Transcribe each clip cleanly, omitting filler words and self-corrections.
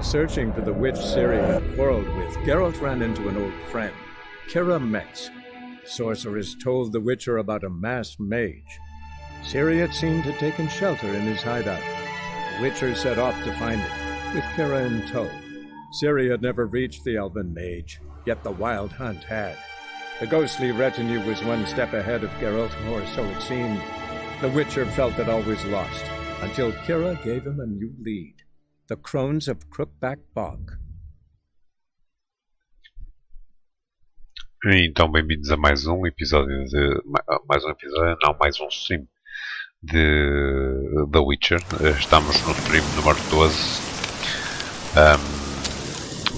searching for the witch Ciri had quarreled with, Geralt ran into an old friend, Kira Metz. The sorceress told the Witcher about a masked mage. Ciri had seemed to have taken shelter in his hideout. The Witcher set off to find it, with Kira in tow. Ciri had never reached the elven mage, yet the wild hunt had. The ghostly retinue was one step ahead of Geralt, or so it seemed. The Witcher felt it always lost, until Kira gave him a new lead. The Crones of Crookback Bog. Então, bem-vindos a mais um episódio mais um stream de The Witcher. Estamos no stream número 12.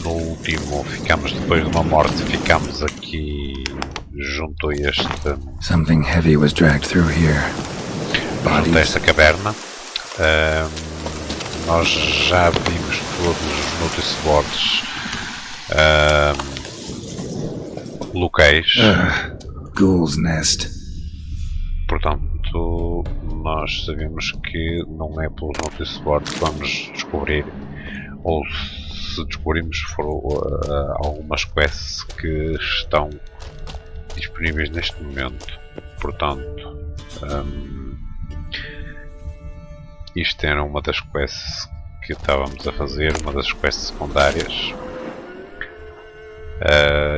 No último ficamos, depois de uma morte, ficamos aqui junto a Something heavy was dragged through here. Junto a esta caverna. Nós já vimos todos os notice boards locais. Ghoul's Nest. Portanto, nós sabemos que não é pelos notice boards que vamos descobrir, ou se descobrimos foram algumas quests que estão disponíveis neste momento. Portanto, isto era uma das quests que estávamos a fazer, uma das quests secundárias.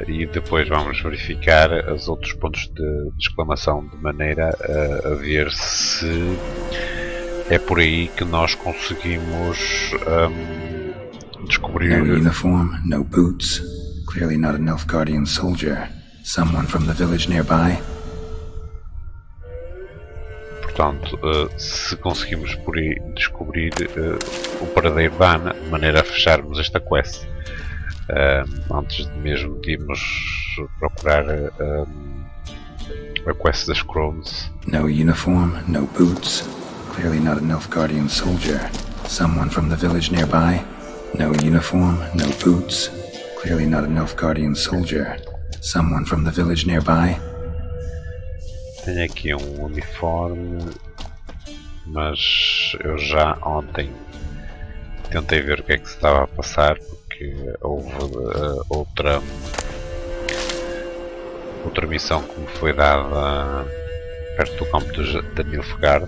E depois vamos verificar os outros pontos de exclamação, de maneira a ver se é por aí que nós conseguimos descobrir. No uniform, no boots. Clearly not an Nilfgaardian soldier. Someone from the village nearby. Portanto, se conseguimos por aí descobrir o paradeiro da Ana, de maneira a fecharmos esta quest. Antes de mesmo de irmos procurar a quest das Crones. No uniform, no boots. Clearly not a Nilfgaardian soldier. Someone from the village nearby. No uniform, no boots. Clearly not a Nilfgaardian soldier. Someone from the village nearby. Tenho aqui um uniforme, mas eu já ontem tentei ver o que é que se estava a passar, porque houve outra missão que me foi dada perto do campo da Nilfgaard.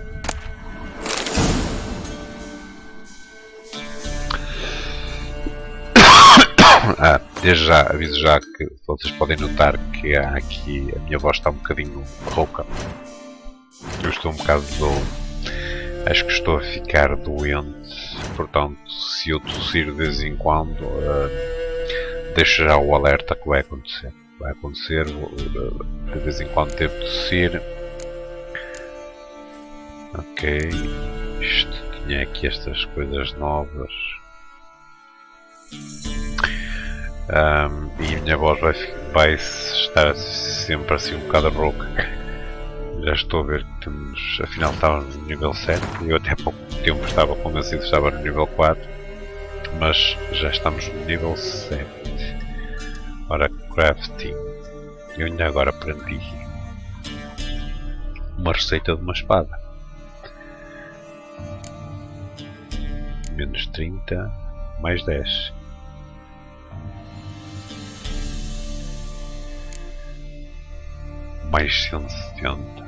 Desde já, aviso já que vocês podem notar que há aqui, a minha voz está um bocadinho rouca. Eu estou um bocado acho que estou a ficar doente, portanto, se eu tossir de vez em quando, deixo já o alerta que vai acontecer. Vai acontecer, de vez em quando devo tossir. Ok, isto tinha aqui estas coisas novas. E a minha voz vai estar sempre assim um bocado rouca. Já estou a ver que afinal estávamos no nível 7. Eu até há pouco tempo estava convencido que estava no nível 4, mas já estamos no nível 7. Ora, crafting. Eu ainda agora aprendi uma receita de uma espada. Menos 30, mais 10. Mais 170.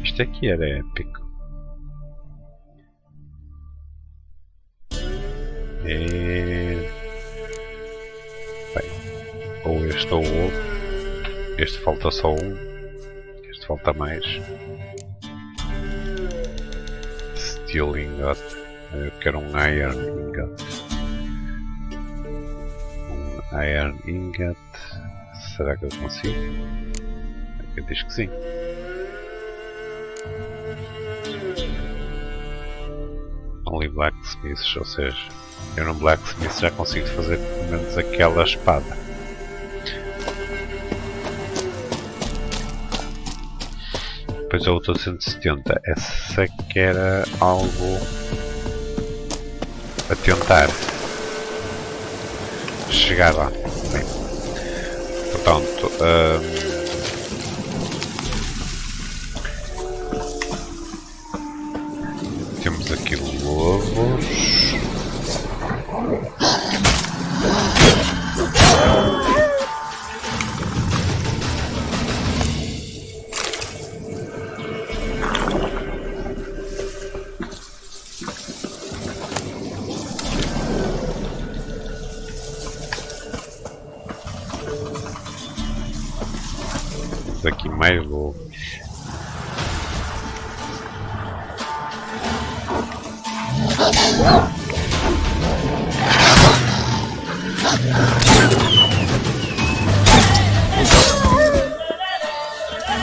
Isto aqui era épico. Bem, ou este ou o outro. Este falta só um. Este falta mais. Steel ingot. Eu quero um iron ingot. Um iron ingot. Será que eu consigo? Eu diz que sim. Only blacksmiths, ou seja, eu no blacksmith já consigo fazer pelo menos aquela espada. Depois a outra 170, essa que era algo a tentar chegar lá. Bem, portanto, temos aqui lobos.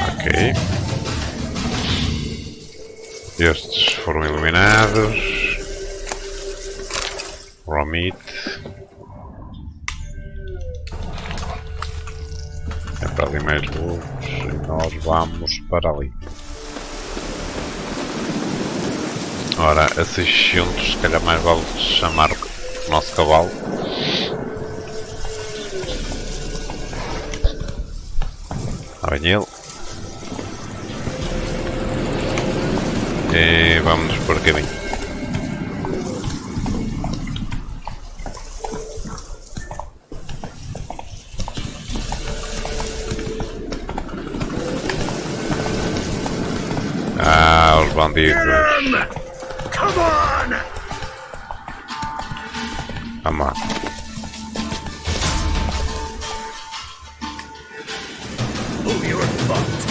Ok. Estes foram eliminados. Romit. É para ali mais lobos e nós vamos para ali. Ora, a 600 se calhar mais vale chamar o nosso cavalo. Lá vem ele. E vamos nos pôr a caminho. Ah, os bandidos. Come on! Vamos lá. Oh, you're fucked.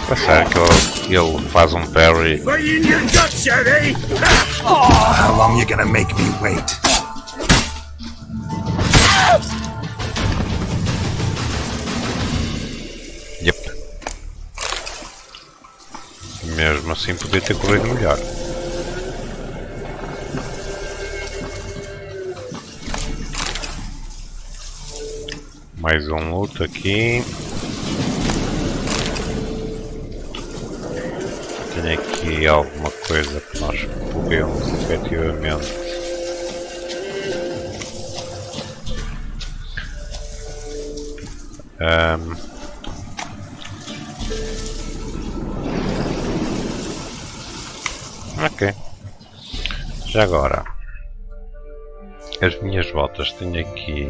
É sério que ele faz um parry. Right in your guts, eh? How long you gonna make me wait? Yep. Mesmo assim podia ter corrido melhor. Mais um loot aqui. Tenho aqui alguma coisa que nós podemos efetivamente ok. Já agora as minhas botas, tenho aqui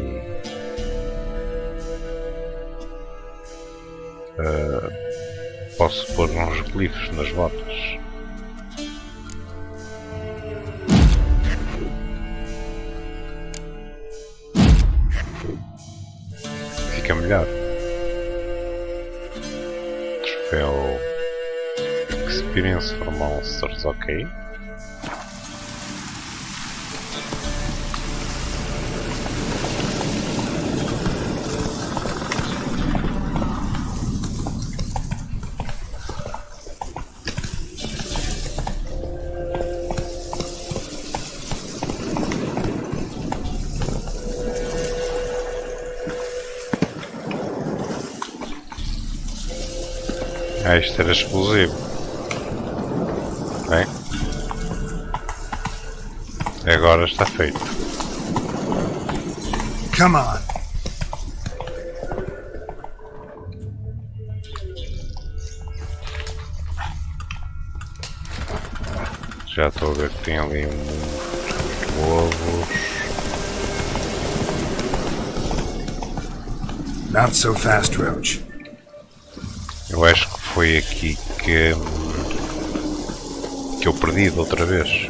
posso pôr uns glifos nas botas. Fica melhor. Troféu Experience for Monsters, ok. Ah, isto era explosivo. Bem. Agora está feito. Come on. Já estou a ver que tem ali muitos ovos. Not so fast, Roach. Eu acho que foi aqui que eu perdi da outra vez.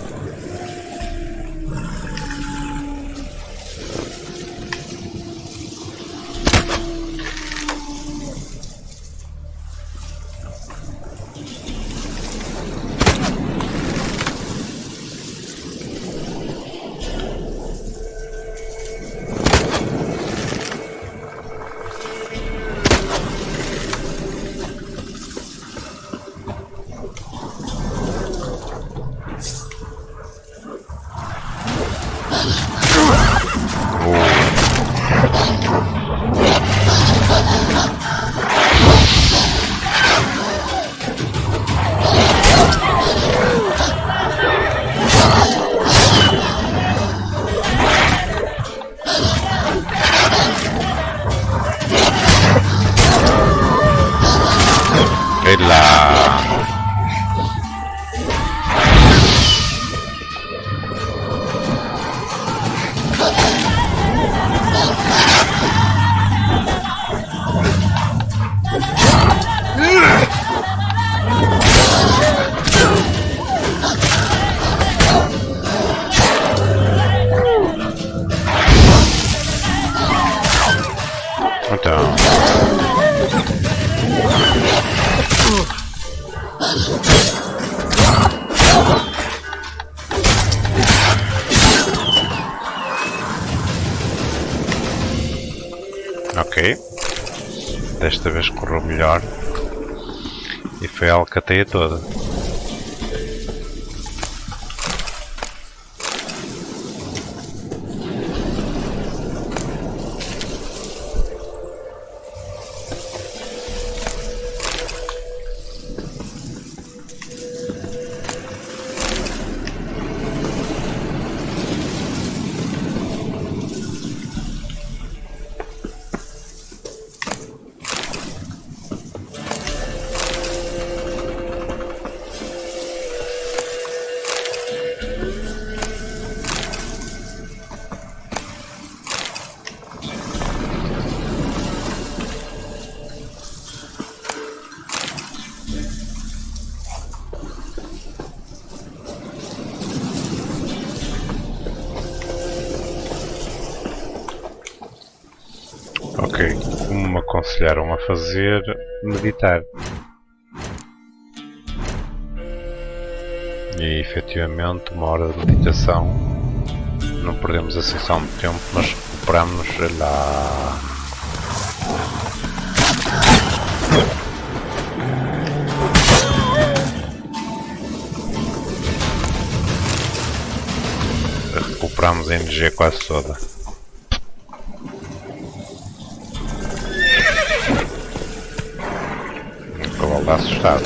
Desta vez correu melhor. E foi a alcateia toda. Ok, como me aconselharam a fazer, meditar. E efetivamente uma hora de meditação, não perdemos a sensação de tempo, mas recuperamos lá. Recuperamos a energia quase toda. O cavalo está assustado.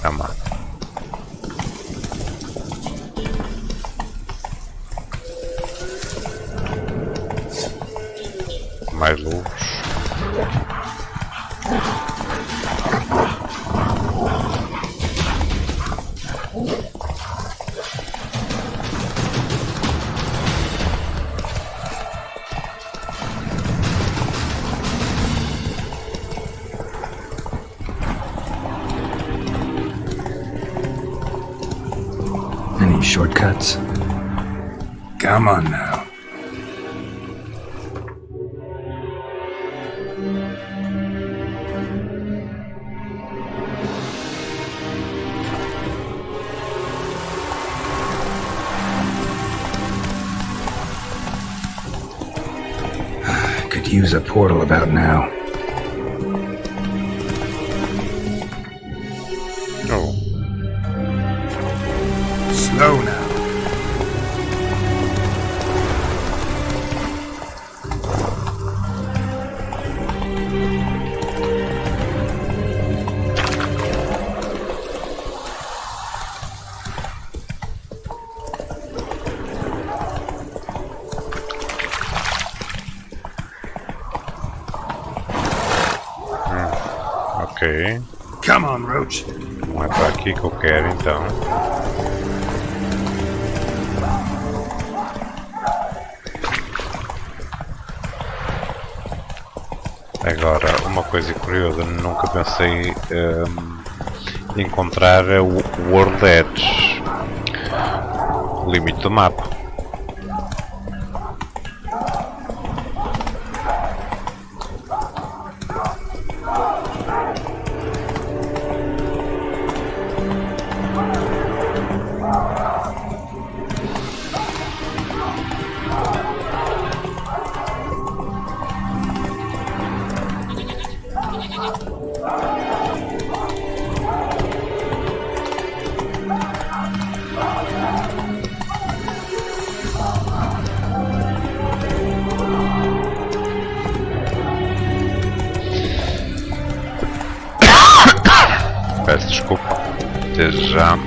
Calma. Mais lobos. Any shortcuts? Come on now. Could use a portal about now. Oh. Slow now. Ok. Come on, Roach. Não é para aqui que eu quero então. Agora, uma coisa curiosa, nunca pensei em encontrar é o World Edge, o limite do mapa. Peço desculpa, desde já.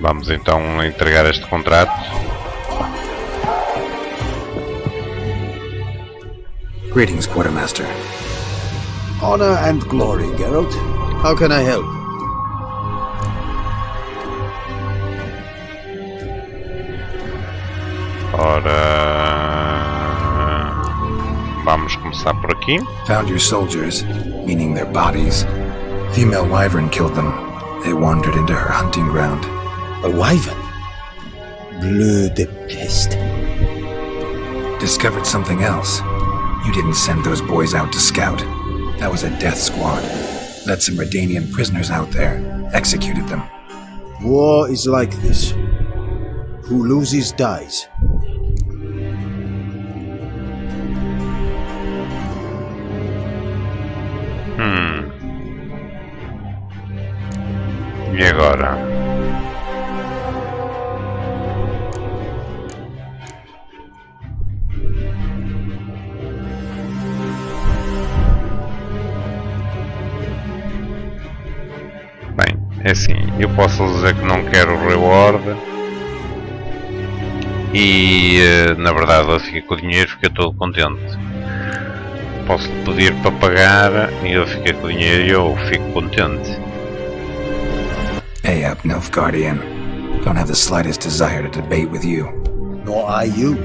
Vamos então entregar este contrato. Greetings, Quartermaster. Honor and glory, Geralt. How can I help? Ora, vamos começar por aqui. Found your soldiers, meaning their bodies. Female wyvern killed them. They wandered into her hunting ground. A wyvern? Bleu de peste. Discovered something else. You didn't send those boys out to scout. That was a death squad. Led some Redanian prisoners out there, executed them. War is like this. Who loses dies. E agora? Bem, é assim, eu posso dizer que não quero reward e na verdade ele fica com o dinheiro, fica todo contente. Posso lhe pedir para pagar e ele fica com o dinheiro e eu fico contente. Hey up, Nilfgaardian. Don't have the slightest desire to debate with you. Nor I you.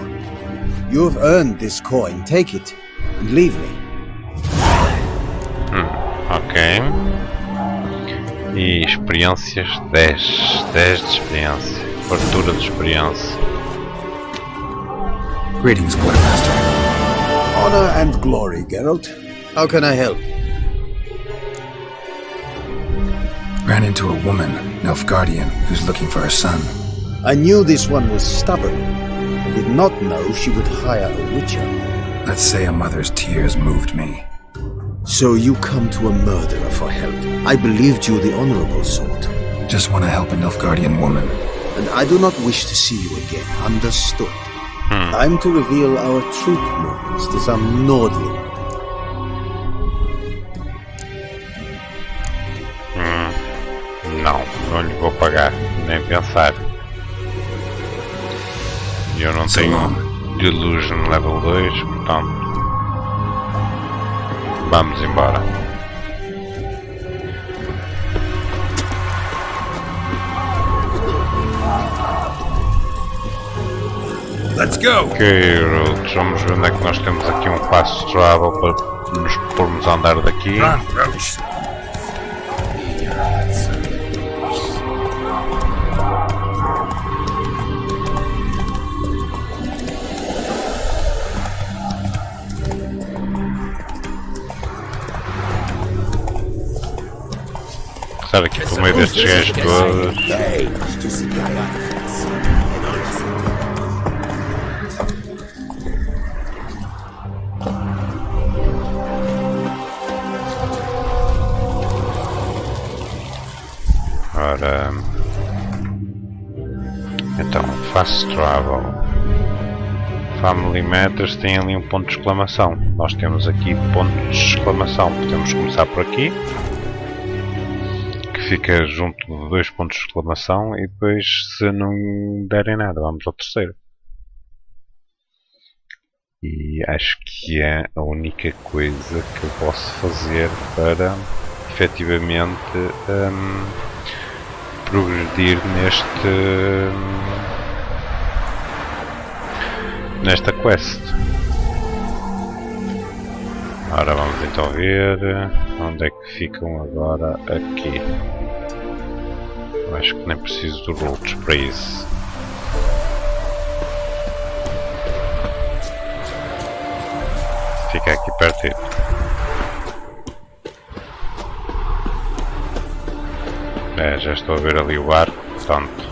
You have earned this coin. Take it and leave me. Ok. E experiências 10. 10 de experiência. Fartura de experiência. Greetings, Quartermaster. Honor and glory, Geralt. How can I help? Ran into a woman, Nilfgaardian, who's looking for her son. I knew this one was stubborn. I did not know she would hire a witcher. Let's say a mother's tears moved me. So you come to a murderer for help. I believed you the honorable sort. Just want to help a Nilfgaardian woman. And I do not wish to see you again. Understood. Time to reveal our troop movements to some Nordling. Não lhe vou pagar, nem pensar. Eu não tenho Delusion level 2, portanto vamos embora. Let's go! Ok, Roach, vamos ver onde é que nós temos aqui um fast travel para nos pormos a andar daqui. Passar aqui por meio destes gajos todos. Ora, então, fast travel. Family Matters tem ali um ponto de exclamação. Nós temos aqui ponto de exclamação. Podemos começar por aqui, que fica junto de 2 pontos de exclamação, e depois, se não derem nada, vamos ao terceiro. E acho que é a única coisa que eu posso fazer para efetivamente progredir nesta quest. Ora, vamos então ver onde é que ficam agora. Aqui. Eu acho que nem preciso do routes para isso. Fica aqui perto. Já estou a ver ali o barco, portanto.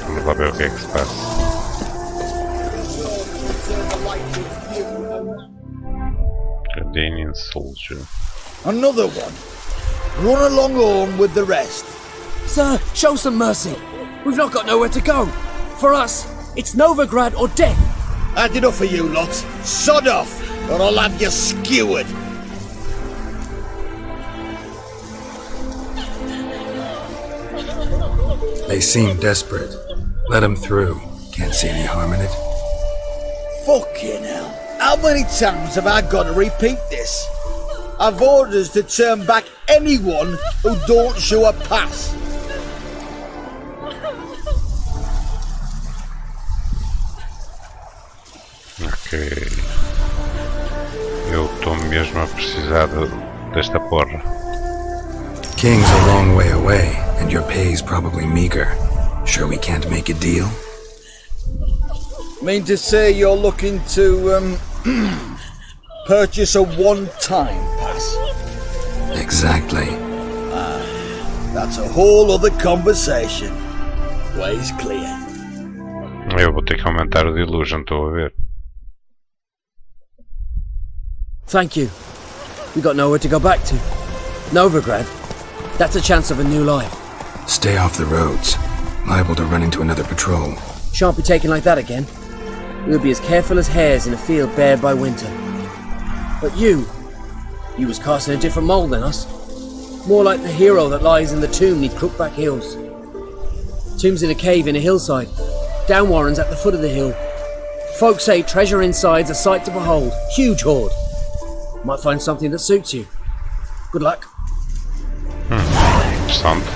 Vamos lá ver o que é que se passa. Redanian soldier. Another one. Run along home with the rest. Sir, show some mercy. We've not got nowhere to go. For us, it's Novigrad or death. Had enough of you lot. Sod off, or I'll have you skewered. They seem desperate. Let them through. Can't see any harm in it. Fucking hell. How many times have I got to repeat this? I've orders to turn back anyone who don't show a pass. Ok. Eu estou mesmo a precisar desta porra. King's a long way away, and your pay's probably meager. Sure we can't make a deal? Mean to say you're looking to, purchase a one-time pass? Exactly. That's a whole other conversation. Way's clear. Eu vou ter que aumentar o Delusion, estou a ver. Thank you. We got nowhere to go back to. Novigrad. That's a chance of a new life. Stay off the roads. Liable to run into another patrol. Shan't be taken like that again. We'll be as careful as hares in a field bared by winter. But you was cast in a different mould than us. More like the hero that lies in the tomb neath Crookback Hills. Tomb's in a cave in a hillside. Downwarren's at the foot of the hill. Folks say treasure inside's a sight to behold. Huge hoard. Might find something that suits you. Good luck. Interessante.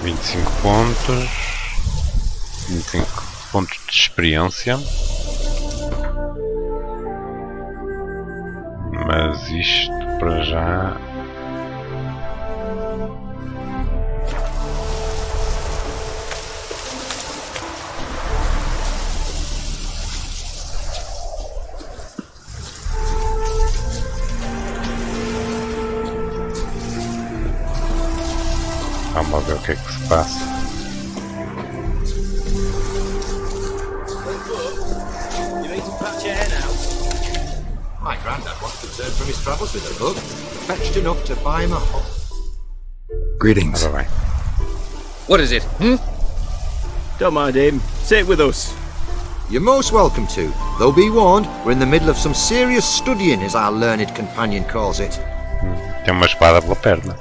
25 pontos. 25 pontos de experiência. Mas isto para já. Vamos ver o que é que se passa. My granddad once returned from his travels with a book, fetched enough to buy him a hop. Greetings. Ora bem. What is it? Don't mind him. Sit with us. You're most welcome to, though be warned, we're in the middle of some serious studying, as our learned companion calls it. Tem uma espada pela perna.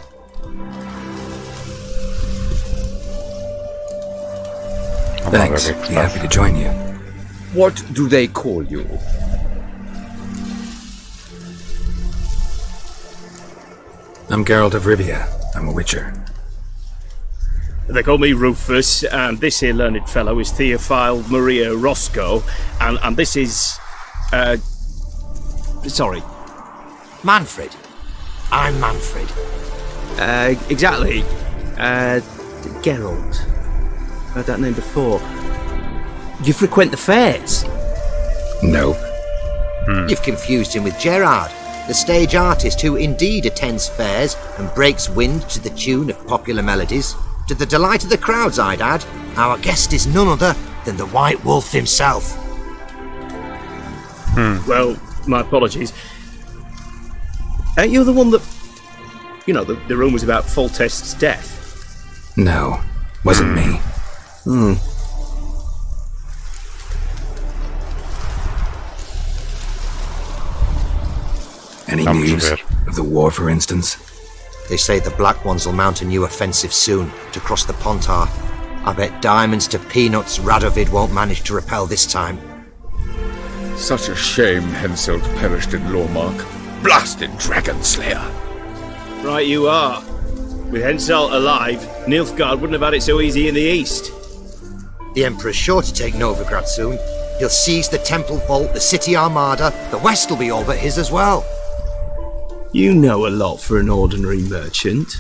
Thanks. Be happy to join you. What do they call you? I'm Geralt of Rivia. I'm a witcher. They call me Rufus, and this here learned fellow is Theophile Maria Roscoe, and this is... sorry. Manfred. I'm Manfred. Exactly. Geralt. Heard that name before. You frequent the fairs? No. You've confused him with Gerard, the stage artist who indeed attends fairs and breaks wind to the tune of popular melodies. To the delight of the crowds, I'd add, our guest is none other than the White Wolf himself. Well, my apologies. Ain't you the one that... You know, the rumours about Foltest's death? No. Wasn't me. Any Vamos news ver. of the war, for instance? They say the Black Ones will mount a new offensive soon to cross the Pontar. I bet diamonds to peanuts Radovid won't manage to repel this time. Such a shame Henselt perished in Lormark. Blasted dragon slayer! Right you are. With Henselt alive, Nilfgaard wouldn't have had it so easy in the east. The Emperor's sure to take Novigrad soon. He'll seize the Temple Vault, the City Armada. The West will be all but his as well. You know a lot for an ordinary merchant.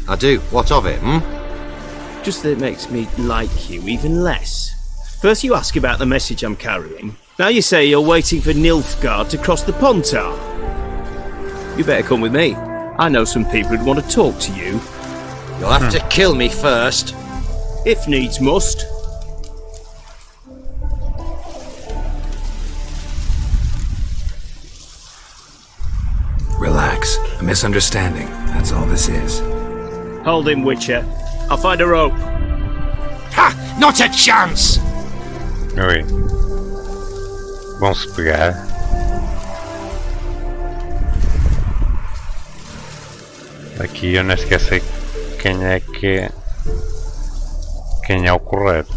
I do. What of it, Just that it makes me like you even less. First you ask about the message I'm carrying. Now you say you're waiting for Nilfgaard to cross the Pontar. You better come with me. I know some people who'd want to talk to you. You'll have to kill me first. If needs must. Relax. A misunderstanding. That's all this is. Hold him, Witcher. I'll find a rope. Ha! Not a chance! Oi. Vão-se pegar. Aqui eu não esqueci quem é o correto.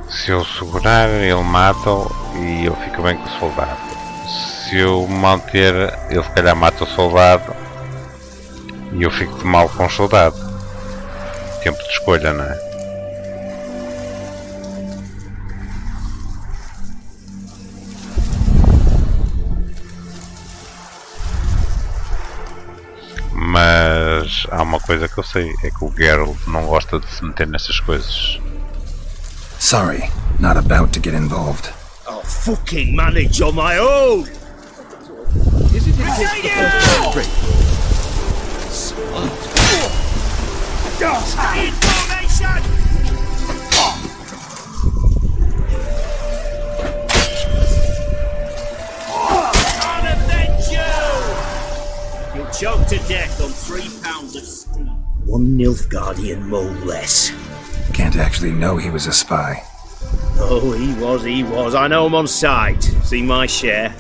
Se eu segurar, ele mata-o e eu fico bem com o soldado. Se eu manter, ele se calhar mata o soldado e eu fico de mal com o soldado. Tempo de escolha, não é? Mas Mas há uma coisa que eu sei, é que o Geralt não gosta de se meter nessas coisas. Sorry, not about to get involved. I'll fucking manage on my own! Information! I'll avenge you! You'll choke to death on 3 pounds of steel. 1 Nilfgaardian mole less. Can't actually know he was a spy. Oh, he was. I know him on sight. See my share.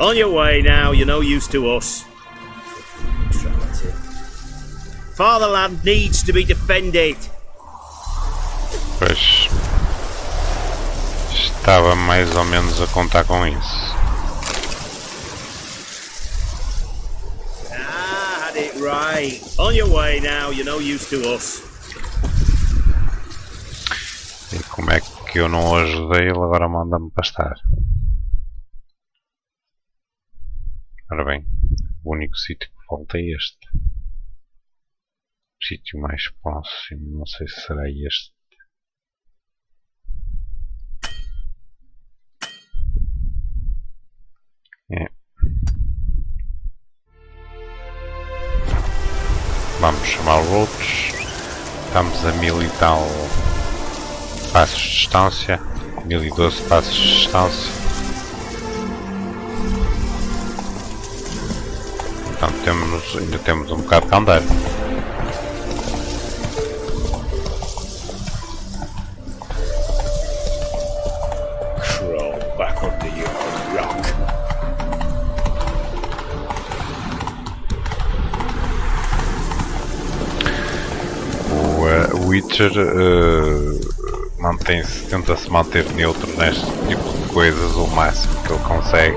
On your way now, you're no use to us. Fatherland needs to be defended. Pois. Estava mais ou menos a contar com isso. Ah, had it right. On your way now, you're no use to us. E como é que eu não o ajudei, ele agora manda-me pastar. Ora bem, o único sítio que falta é este. O sítio mais próximo, não sei se será este. É. Vamos chamar os outros. Estamos a 1000 e tal passos de distância. 1012 passos de distância. Então ainda temos um bocado de andar. Crawl back onto your rock. O Witcher tenta-se manter neutro neste tipo de coisas o máximo que ele consegue,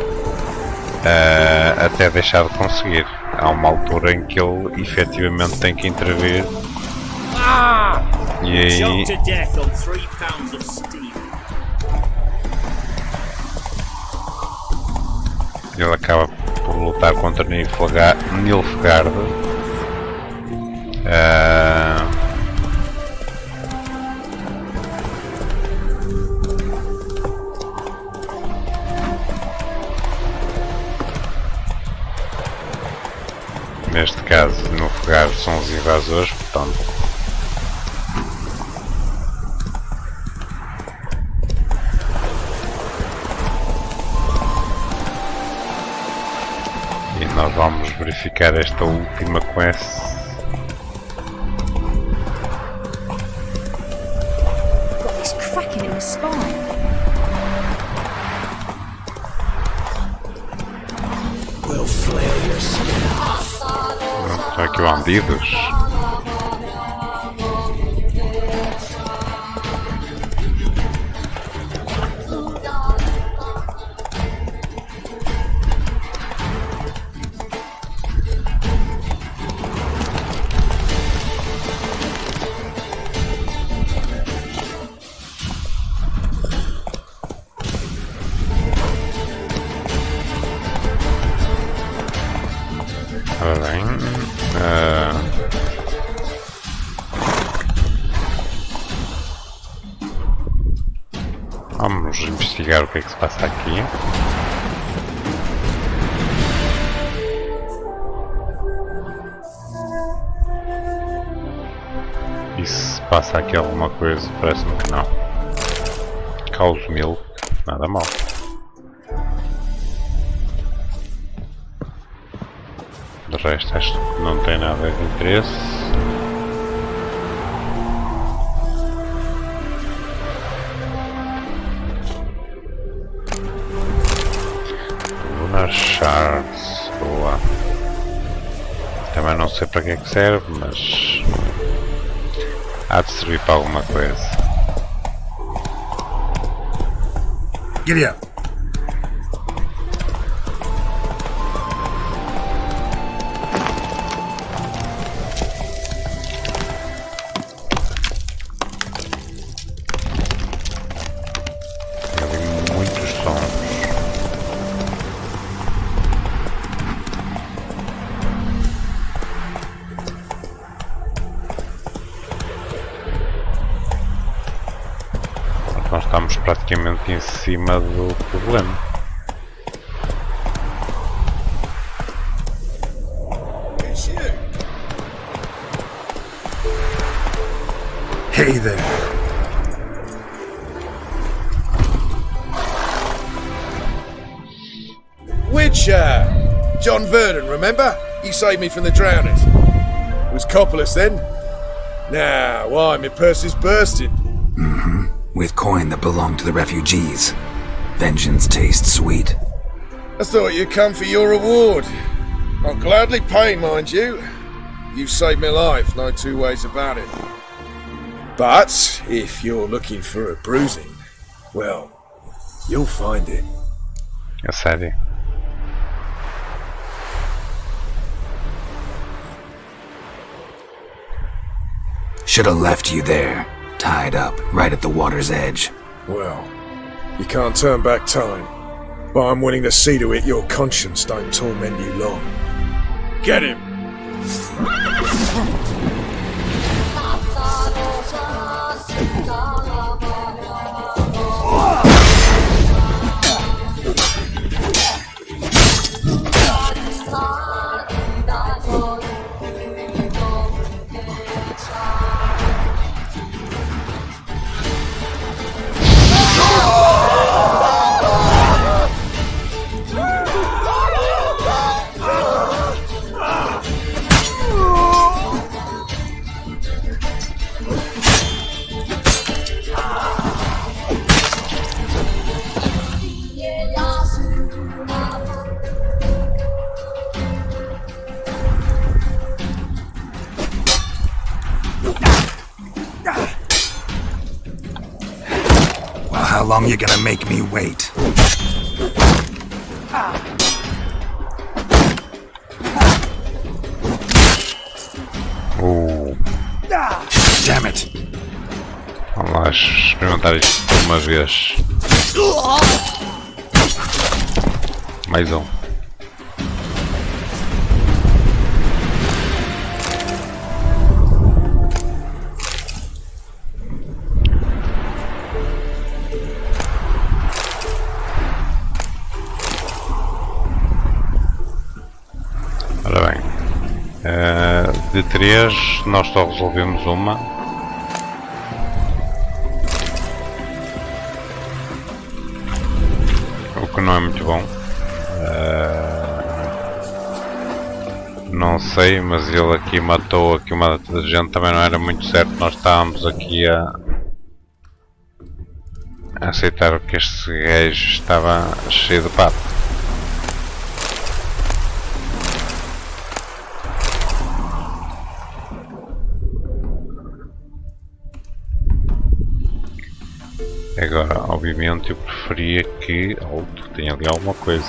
até deixar de conseguir. Há uma altura em que ele efetivamente tem que intervir e aí ele acaba por lutar contra Nilfgaard. Neste caso, Nilfgaard são os invasores, portanto. E nós vamos verificar esta última quest. Got this cracking in the spine. We'll flail your skin off. Estão aqui bandidos. Ora bem, vamos investigar o que é que se passa aqui. E se passa aqui alguma coisa, parece-me que não. Causo 1000, nada mal. De resto, acho que não tem nada de interesse. Lunar Shards, boa. Também não sei para que é que serve, mas há de servir para alguma coisa. Giddy up. praticamente em cima do problema. Hey there. Witcher! John Vernon, remember? You saved me from the drowners. Was Coppolis then? Now, why, my purse is bursting. Mm-hmm. With coin that belonged to the refugees. Vengeance tastes sweet. I thought you'd come for your reward. I'll gladly pay, mind you. You saved my life, no two ways about it. But, if you're looking for a bruising, well, you'll find it. É sério. Should have left you there, tied up, right at the water's edge. Well, you can't turn back time. But I'm willing to see to it your conscience don't torment you long. Get him! How long you gonna make me wait? Damn it! Vamos lá experimentar isto de uma vez. Mais um. Ora bem, de 3 nós só resolvemos uma. O que não é muito bom. Não sei, mas ele aqui matou aqui uma data de gente, também não era muito certo. Nós estávamos aqui a aceitar que este gajo estava cheio de pato. Agora, obviamente, eu preferia que outro tenha ali alguma coisa.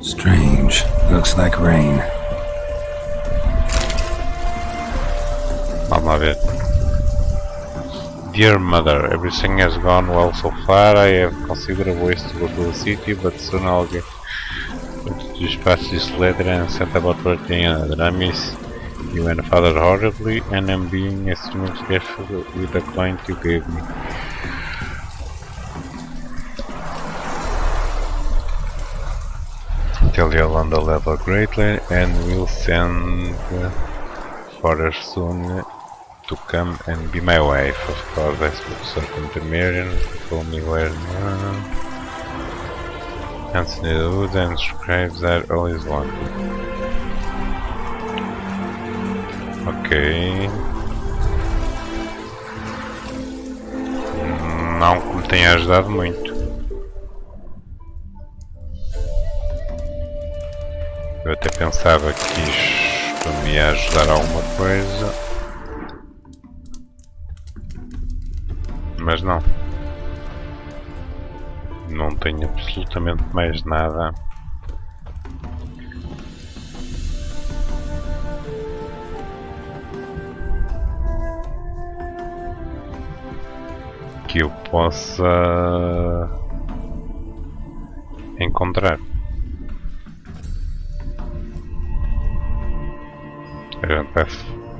Strange. Looks like rain. Vamos lá ver. Dear Mother, everything has gone well so far. I have considered ways to go to the city, but soon I'll get to dispatch this letter and set about working on I miss you and father horribly, and am being extremely careful with the coin you gave me. Tell Yolanda love her greatly, and will send father soon to come and be my wife. Of course, I spoke certain to Marion, told me where Anthony the Wood and scribes are always wanted. Ok. Não que me tenha ajudado muito. Eu até pensava que isto me ia ajudar a alguma coisa. Mas não. Não tenho absolutamente mais nada. Que eu possa encontrar. A gente vai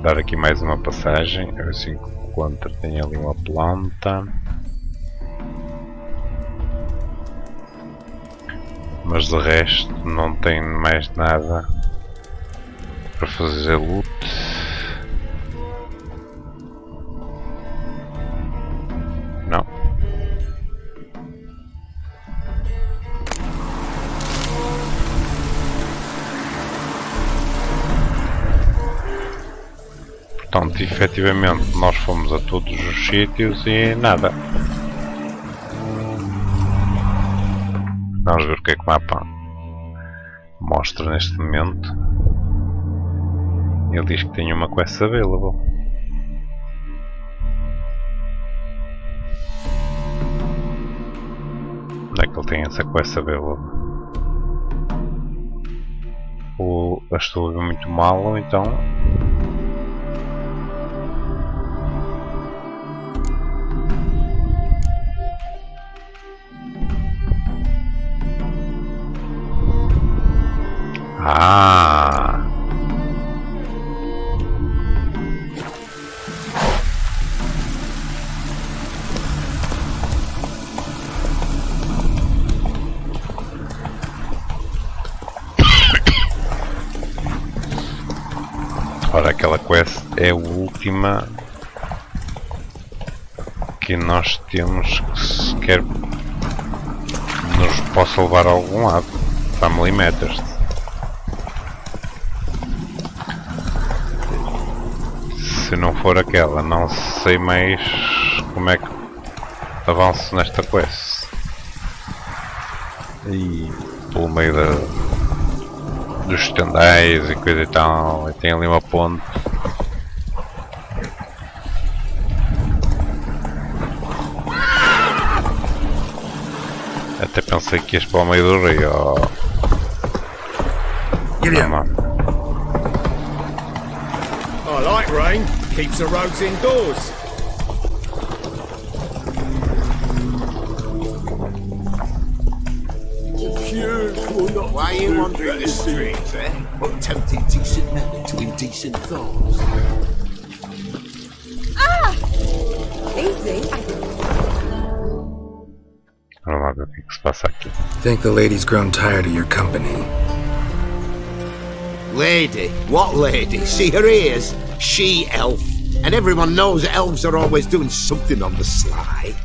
dar aqui mais uma passagem. Eu assim que encontro tem ali uma planta. Mas de resto não tem mais nada para fazer loot. Não. Portanto, efetivamente nós fomos a todos os sítios e nada. Vamos ver o que é que o mapa mostra neste momento. Ele diz que tem uma quest available. Onde é que ele tem essa quest available? Ou a estou a ver muito mal, ou então... Ah! Ora, aquela quest é a última que nós temos que sequer nos possa levar a algum lado. Family Matters. Se não for aquela, não sei mais como é que avanço nesta quest. E pelo meio dos estendais e coisa e tal, e tem ali uma ponte. Até pensei que ias para o meio do rio. I like rain. Keeps the roads indoors. Why are you wandering the streets, eh? What tempted decent men into indecent thoughts? Ah! Easy. Vamos lá ver o que se passa aqui. Think the lady's grown tired of your company. Lady? What lady? See her ears? She-elf. And everyone knows elves are always doing something on the sly.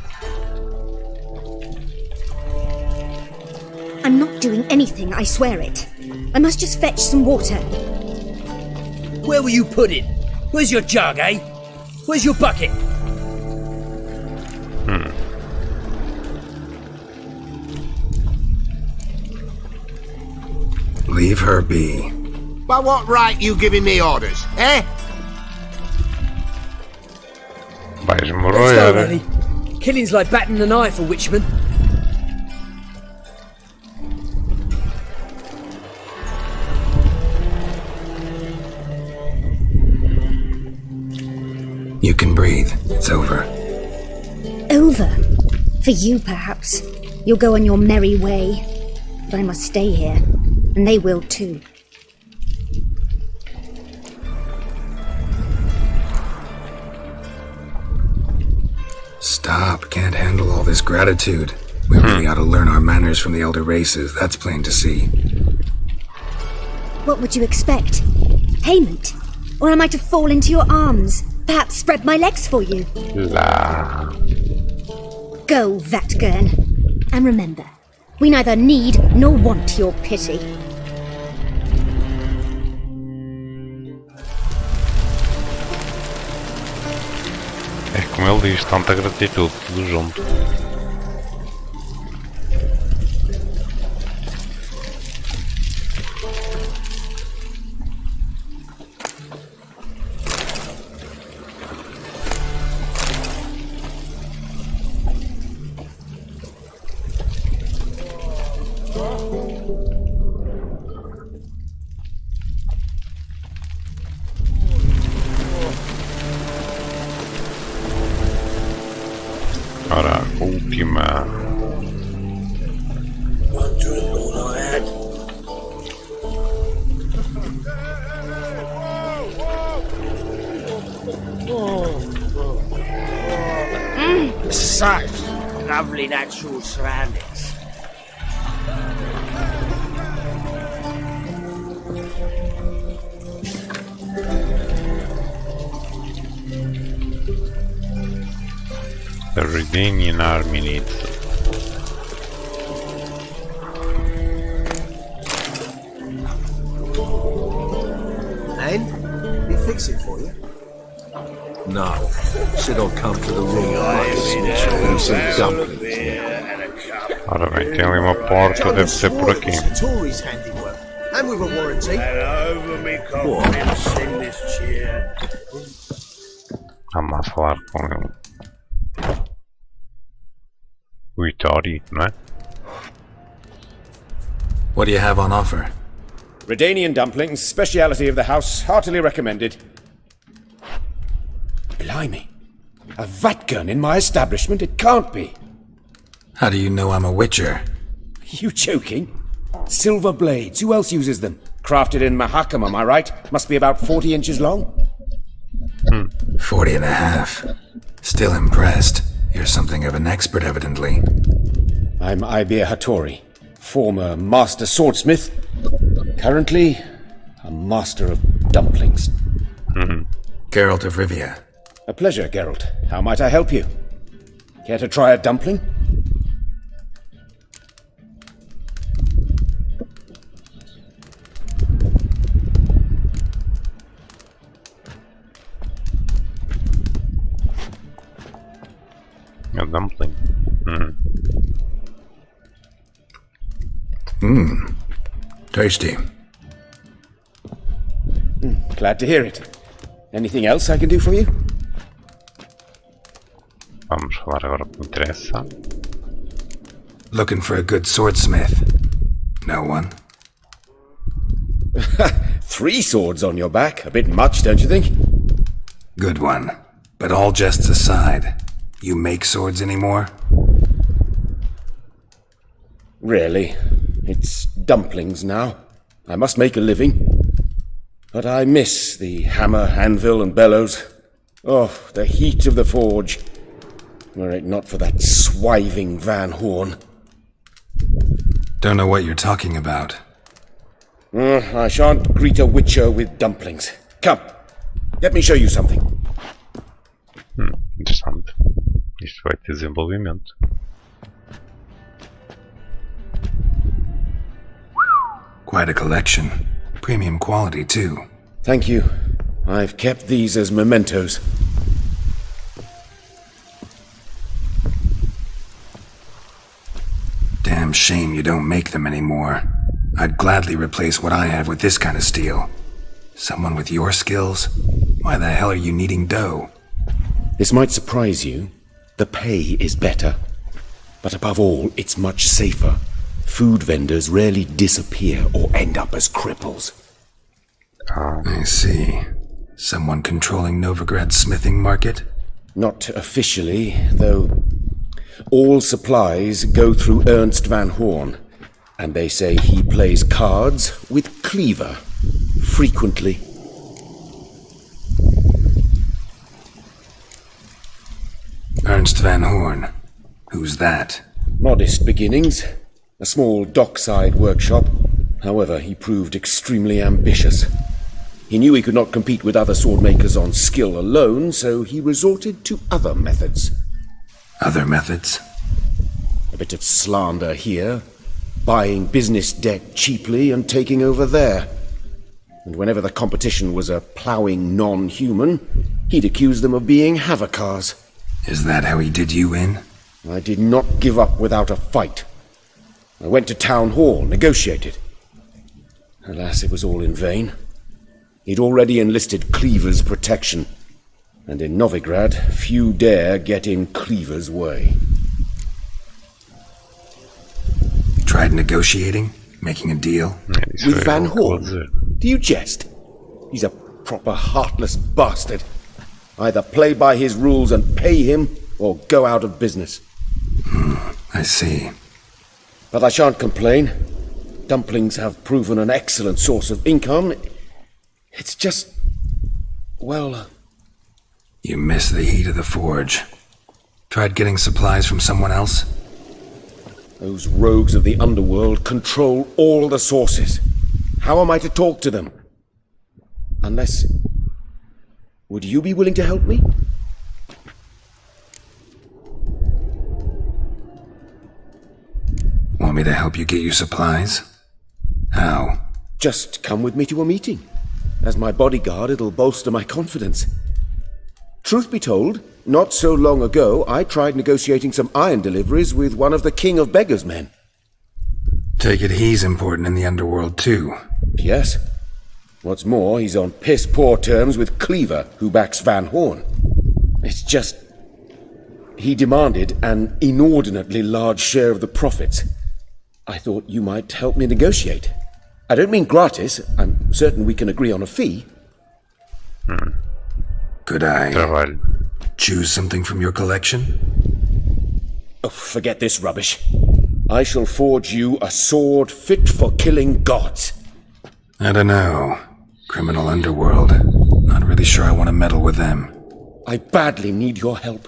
I'm not doing anything, I swear it. I must just fetch some water. Where were you put it? Where's your jug, eh? Where's your bucket? Leave her be. By what right you giving me orders, eh? Vais Let's go, morrer. Ellie. Killing's like batting an eye for witchmen. You can breathe. It's over. Over? For you, perhaps. You'll go on your merry way. But I must stay here. And they will too. Stop. Can't handle all this gratitude. We really ought to learn our manners from the elder races. That's plain to see. What would you expect? Payment? Or am I to fall into your arms? Perhaps spread my legs for you? Lá. Go, Vatgern. And remember, we neither need nor want your pity. É como ele diz, tanta gratitude, tudo junto. Ora, fairly natural surroundings. The Redanian army needs And we fix it for you. No. Said I'll come to the room and some dumplings. Ora bem, tem ali uma porta, deve ser por aqui. It's the Tories' handiwork. And with a warranty. Vamos lá falar com ele. O Itori, não é? What do you have on offer? Redanian dumplings, speciality of the house, heartily recommended. Blimey. A vatgun in my establishment? It can't be. How do you know I'm a witcher? You joking? Silver blades, who else uses them? Crafted in Mahakam, am I right? Must be about 40 inches long. 40 and a half. Still impressed. You're something of an expert, evidently. I'm Ibir Hattori, former master swordsmith, currently a master of dumplings. Geralt of Rivia. A pleasure, Geralt. How might I help you? Care to try a dumpling? A dumpling. Tasty. Glad to hear it. Anything else I can do for you? Vamos falar agora o que interessa. Looking for a good swordsmith. No one? 3 swords on your back. A bit much, don't you think? Good one. But all jests aside, you make swords anymore? Really. It's dumplings now. I must make a living. But I miss the hammer, anvil, and bellows. Oh, the heat of the forge. Were it not for that swiving Van Horn. Don't know what you're talking about. I shan't greet a witcher with dumplings. Come, let me show you something. Interessante. Isto vai ter desenvolvimento. Quite a collection. Premium quality, too. Thank you. I've kept these as mementos. Damn shame you don't make them anymore. I'd gladly replace what I have with this kind of steel. Someone with your skills? Why the hell are you needing dough? This might surprise you. The pay is better. But above all, it's much safer. Food vendors rarely disappear or end up as cripples. I see. Someone controlling Novigrad's smithing market? Not officially, though all supplies go through Ernst Van Horn, and they say he plays cards with Cleaver, frequently. Ernst Van Horn. Who's that? Modest beginnings. A small dockside workshop. However, he proved extremely ambitious. He knew he could not compete with other swordmakers on skill alone, so he resorted to other methods. Other methods? A bit of slander here, buying business debt cheaply and taking over there. And whenever the competition was a ploughing non-human, he'd accuse them of being Havocars. Is that how he did you in? I did not give up without a fight. I went to Town Hall, negotiated. Alas, it was all in vain. He'd already enlisted Cleaver's protection, and in Novigrad, few dare get in Cleaver's way. Tried negotiating? Making a deal? With Van Horn? Do you jest? He's a proper heartless bastard. Either play by his rules and pay him, or go out of business. I see. But I shan't complain. Dumplings have proven an excellent source of income. It's just, well... You miss the heat of the forge. Tried getting supplies from someone else? Those rogues of the underworld control all the sources. How am I to talk to them? Unless... Would you be willing to help me? Want me to help you get your supplies? How? Just come with me to a meeting. As my bodyguard, it'll bolster my confidence. Truth be told, not so long ago, I tried negotiating some iron deliveries with one of the King of Beggars' men. Take it he's important in the underworld too. Yes. What's more, he's on piss-poor terms with Cleaver, who backs Van Horn. It's just... he demanded an inordinately large share of the profits. I thought you might help me negotiate. I don't mean gratis. I'm certain we can agree on a fee. Could I Trabalho. choose something from your collection? Oh, forget this rubbish. I shall forge you a sword fit for killing gods. I don't know. Criminal underworld. Not really sure I want to meddle with them. I badly need your help.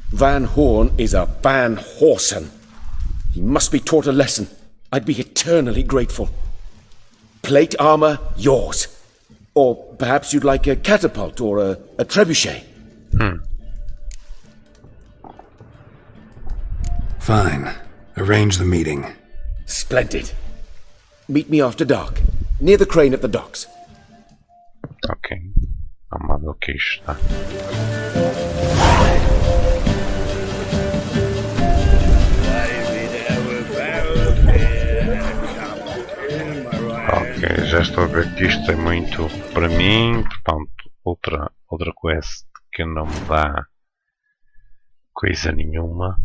Van Horn is a Van Horsen. He must be taught a lesson. I'd be eternally grateful. Plate armor, yours. Or perhaps you'd like a catapult or a trebuchet. Fine. Arrange the meeting. Splendid. Meet me after dark, near the crane at the docks. Ok. Vamos lá ver o que é isto, tá? Ok, já estou a ver que isto é muito para mim, portanto, outra quest que não me dá coisa nenhuma.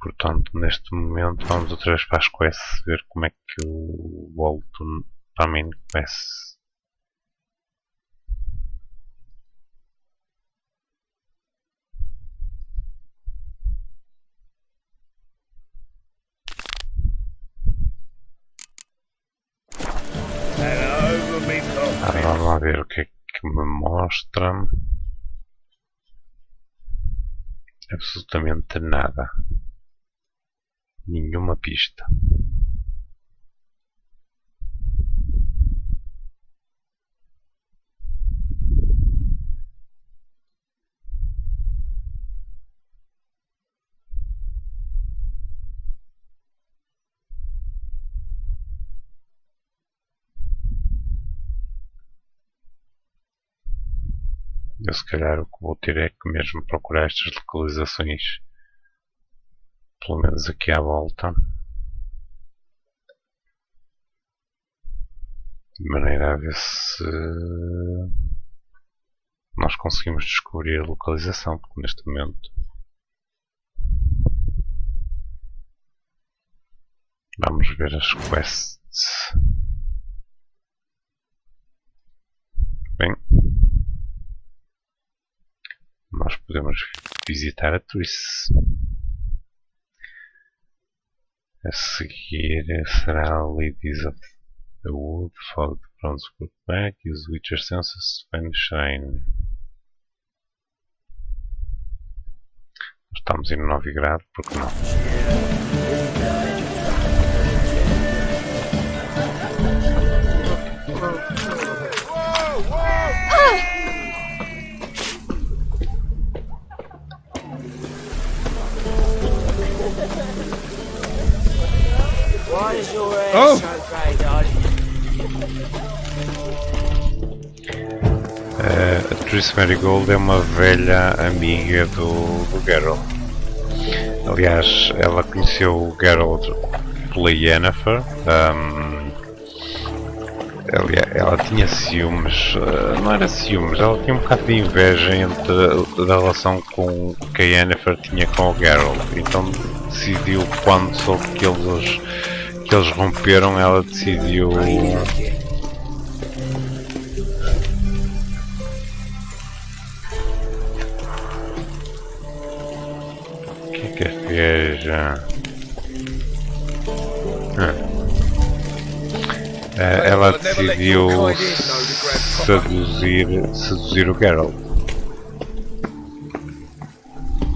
Portanto, neste momento vamos outra vez para as quests, ver como é que eu volto para a main quest. Agora vamos lá ver o que é que me mostra. Absolutamente nada. Nenhuma pista. Eu se calhar o que vou ter é que mesmo procurar estas localizações, pelo menos aqui à volta, de maneira a ver se nós conseguimos descobrir a localização, porque neste momento vamos ver as quests. Bem, nós podemos visitar a Triss. A seguir será Ladies of the Wood, Fog the Bronze Back e os Witcher Senses Fan Shrine. Estamos em Novigrado, porque não? A Triss Marigold é uma velha amiga do Geralt. Aliás, ela conheceu o Geralt pela Yennefer. Ela tinha ciúmes, não era ciúmes, ela tinha um bocado de inveja da relação que a Yennefer tinha com o Geralt. Então decidiu, quando soube que eles romperam, ela decidiu... O que é este gajo? ela decidiu seduzir o Geralt.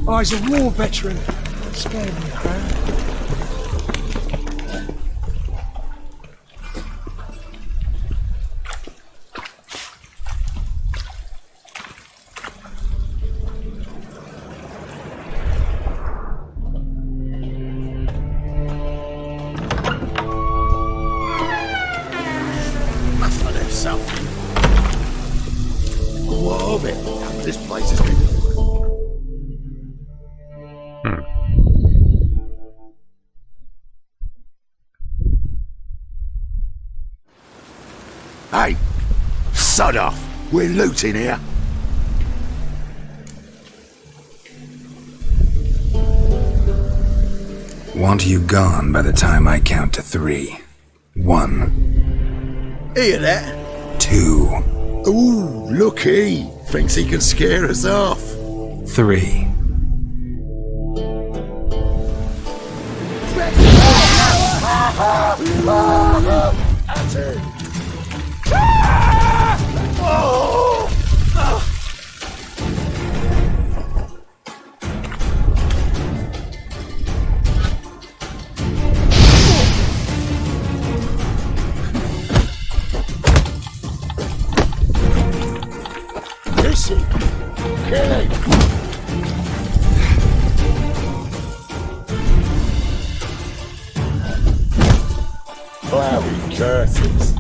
Oh, he's a war veteran. Spare me, Crown. Must have left something. What of it? This place has been... Hey, sod off. We're looting here. Want you gone by the time I count to 3. 1. Hear that? 2. Ooh, look he. Thinks he can scare us off. 3. That's it. Listen, kill him. Bloody curses.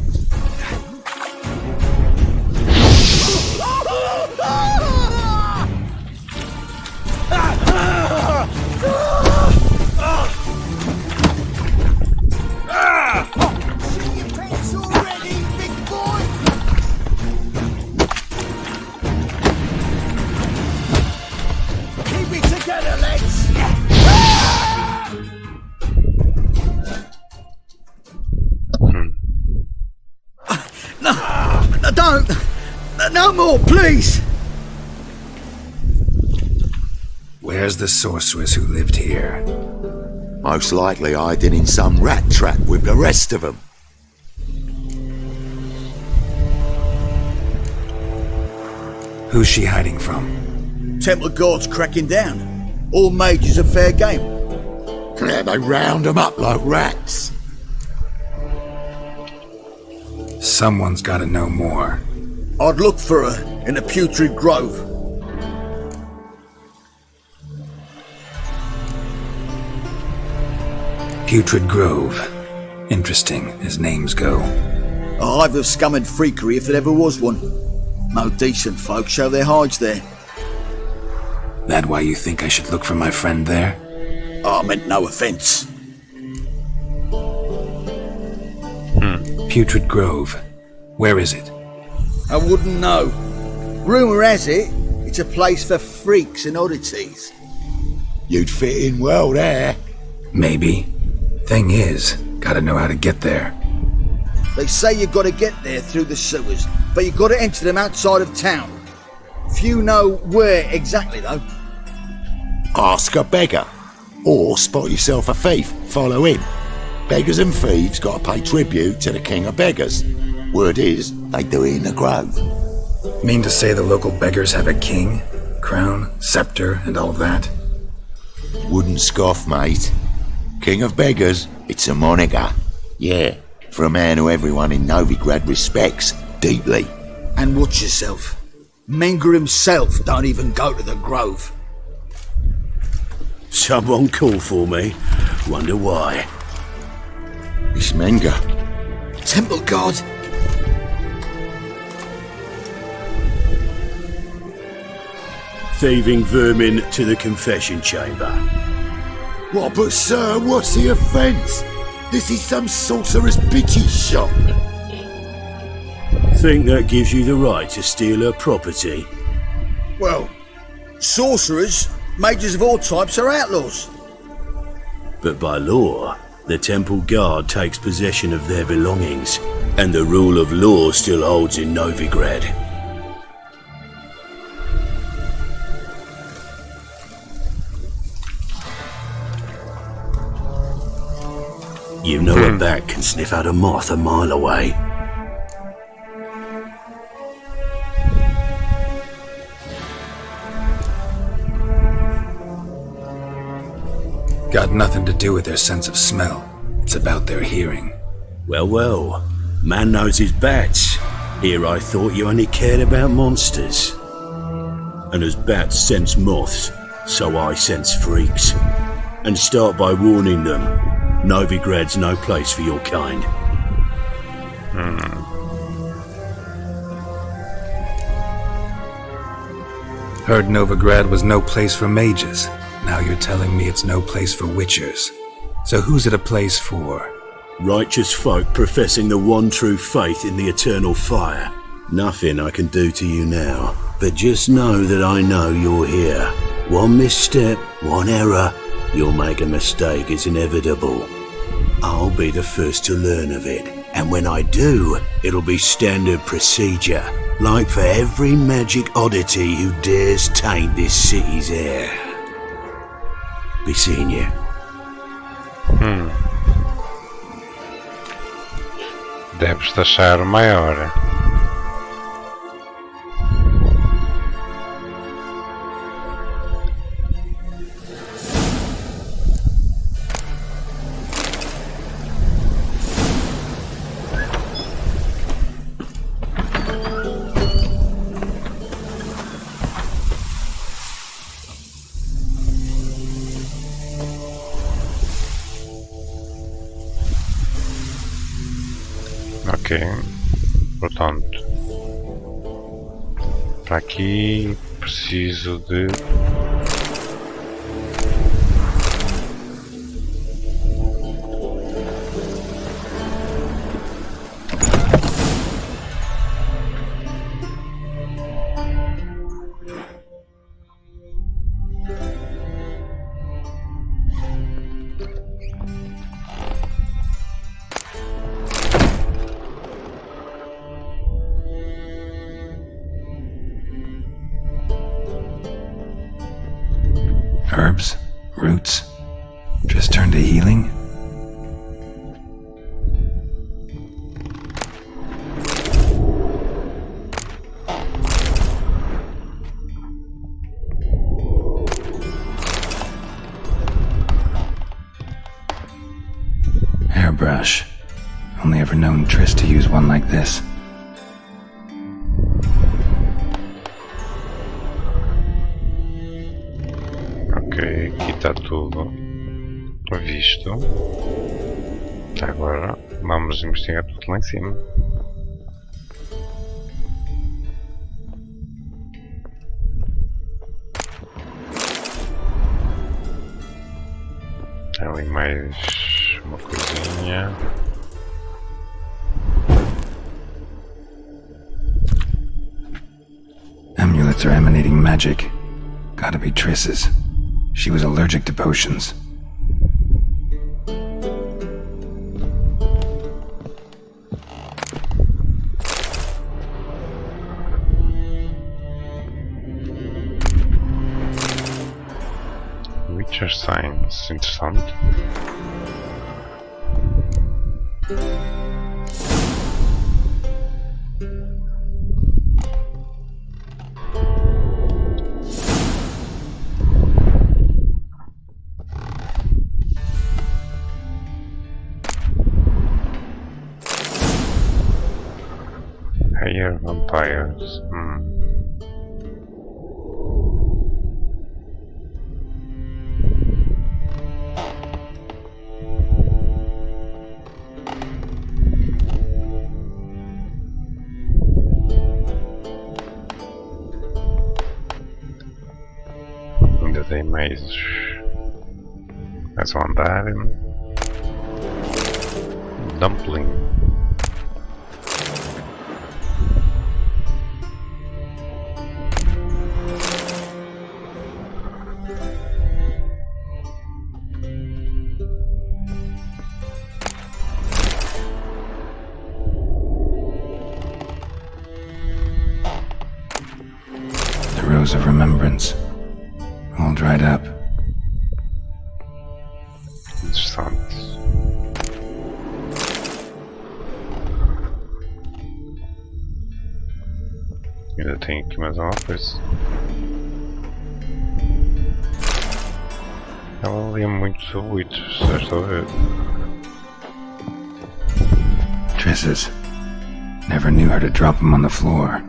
Don't! No more, please! Where's the sorceress who lived here? Most likely hiding in some rat trap with the rest of them. Who's she hiding from? Temple Guard's cracking down. All mages are fair game. Yeah, they round them up like rats. Someone's gotta know more. I'd look for her in the Putrid Grove. Putrid Grove. Interesting, as names go. A hive of scum and freakery if there ever was one. No decent folk show their hides there. That why you think I should look for my friend there? I meant no offence. Putrid Grove. Where is it? I wouldn't know. Rumour has it, it's a place for freaks and oddities. You'd fit in well there. Maybe. Thing is, gotta know how to get there. They say you gotta get there through the sewers, but you gotta enter them outside of town. Few know where exactly, though. Ask a beggar. Or spot yourself a thief, follow him. Beggars and thieves gotta pay tribute to the king of beggars. Word is, they do it in the grove. Mean to say the local beggars have a king, crown, scepter, and all that? Wouldn't scoff, mate. King of beggars, it's a moniker. Yeah, for a man who everyone in Novigrad respects deeply. And watch yourself. Menger himself don't even go to the grove. Someone call for me. Wonder why. It's Menger. Temple Guard. Thieving vermin to the confession chamber. What, but sir, what's the offence? This is some sorcerer's pity shop. Think that gives you the right to steal her property? Well, sorcerers, mages of all types are outlaws. But by law, the Temple Guard takes possession of their belongings, and the rule of law still holds in Novigrad. You know a bat can sniff out a moth a mile away. Got nothing to do with their sense of smell. It's about their hearing. Well, well. Man knows his bats. Here I thought you only cared about monsters. And as bats sense moths, so I sense freaks. And start by warning them. Novigrad's no place for your kind. Heard Novigrad was no place for mages. Now you're telling me it's no place for witchers. So who's it a place for? Righteous folk professing the one true faith in the eternal fire. Nothing I can do to you now, but just know that I know you're here. One misstep, one error, you'll make a mistake, it's inevitable. I'll be the first to learn of it, and when I do, it'll be standard procedure, like for every magic oddity who dares taint this city's air. Be seeing you. Deves achar maior. Ok, portanto, para aqui preciso de herbs, roots, just turn to healing? Hairbrush. Only ever known Triss to use one like this. Ok, aqui está tudo visto. Agora vamos investigar tudo lá em cima. Ali mais uma coisinha. Amulets are emanating magic. Gotta be Triss's. She was allergic to potions. Witcher Signs, interessante. Hair vampires. Ainda tem mais a andar. Dumpling. The Rose of Remembrance. All dried up. Interessante. Ainda tem aqui mais uma coisa. Ela lia muitos abuitos, já estou a ver. Trisses. Never knew her to drop them on the floor.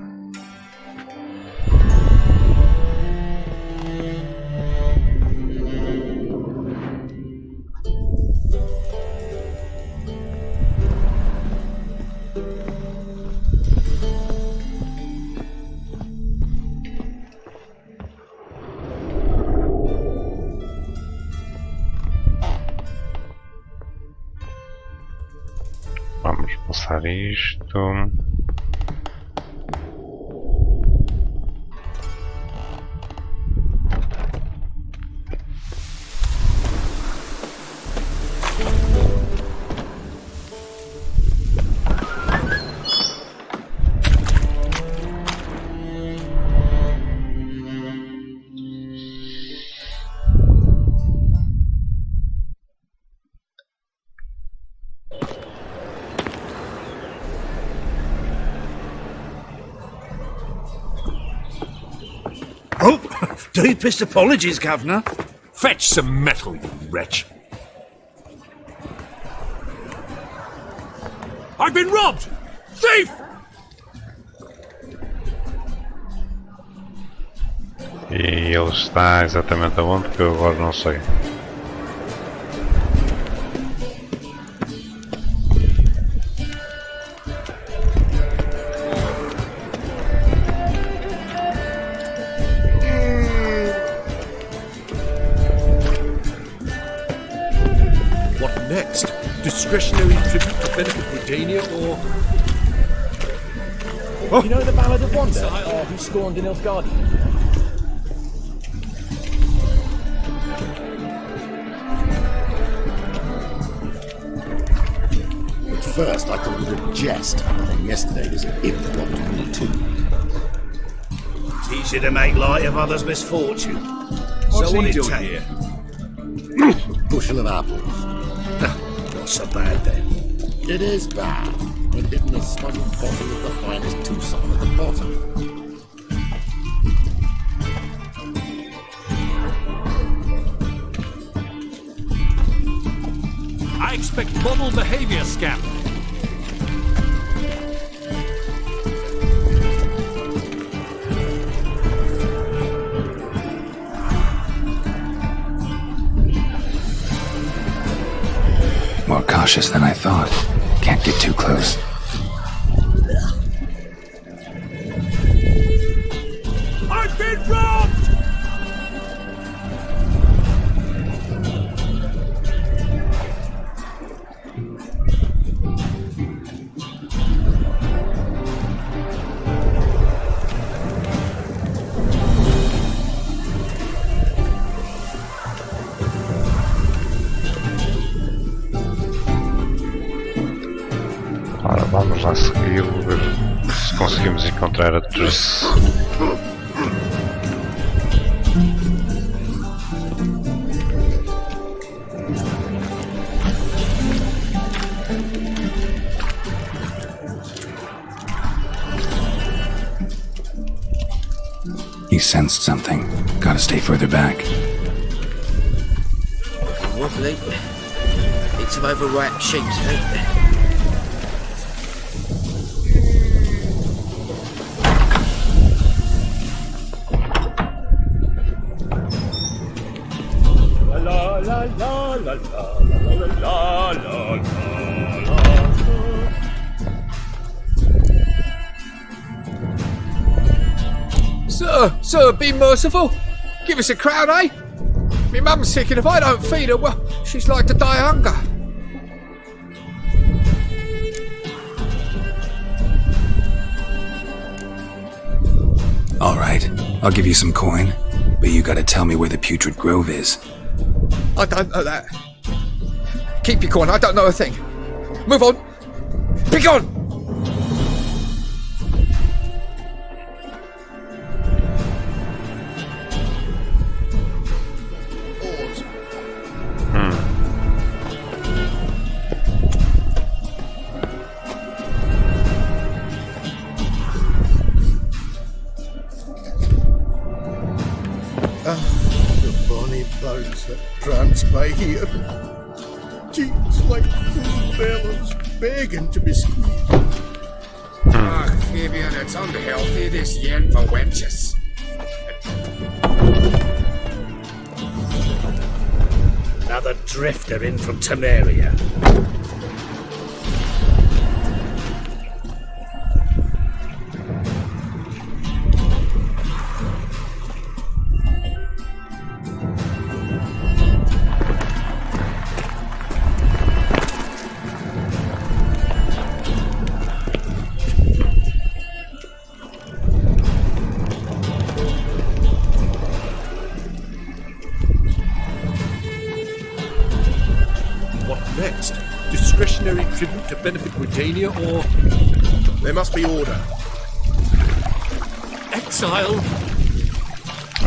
Vamos passar isto. Oh, deepest apologies, Governor. Fetch some metal, you wretch. I've been robbed! Thief! E ele está exatamente aonde que eu agora não sei. What next? Discretionary tribute to benefit Britannia, or... You know the Ballad of Wanda, who scorned an Nilfgaardian? At first I thought it was a jest, and yesterday was an impromptu too. It's easy to make light of others' misfortune. What's so what he it doing take? here? Bushel of apples. Not so bad then. It is bad. We're getting a smuggled bottle of the finest Tucson at the bottom. I expect model behavior scam. More cautious than I thought. Can't get too close. I've been robbed! Ora, vamos lá segui-lo, ver se conseguimos encontrar a Triss. He sensed something. Gotta stay further back. Wobbly. It's of overripe sheep's feet. La la la la la la la la la. Sir, be merciful. Give us a crown, eh? Me mum's sick, and if I don't feed her, well, she's like to die of hunger. All right, I'll give you some coin, but you gotta tell me where the Putrid Grove is. I don't know that. Keep your coin, I don't know a thing. Move on. Be gone! clothes that prance by here. Jeans like full bellows, begging to be squeezed. Ah, Fabian, it's unhealthy, this yen for wenches. Another drifter in from Temeria. Next, discretionary tribute to benefit Britannia, or there must be order. Exile.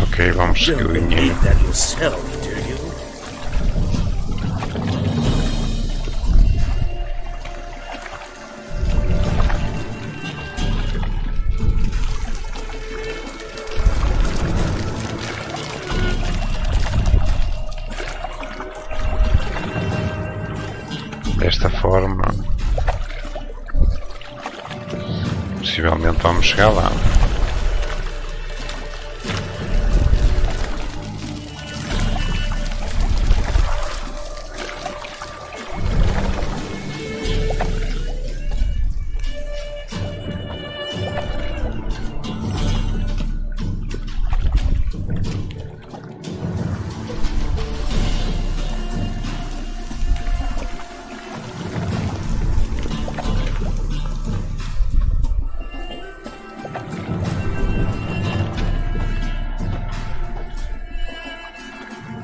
Ok, vamos seguir o dinheiro. That yourself, do you? Desta forma, possivelmente vamos chegar lá.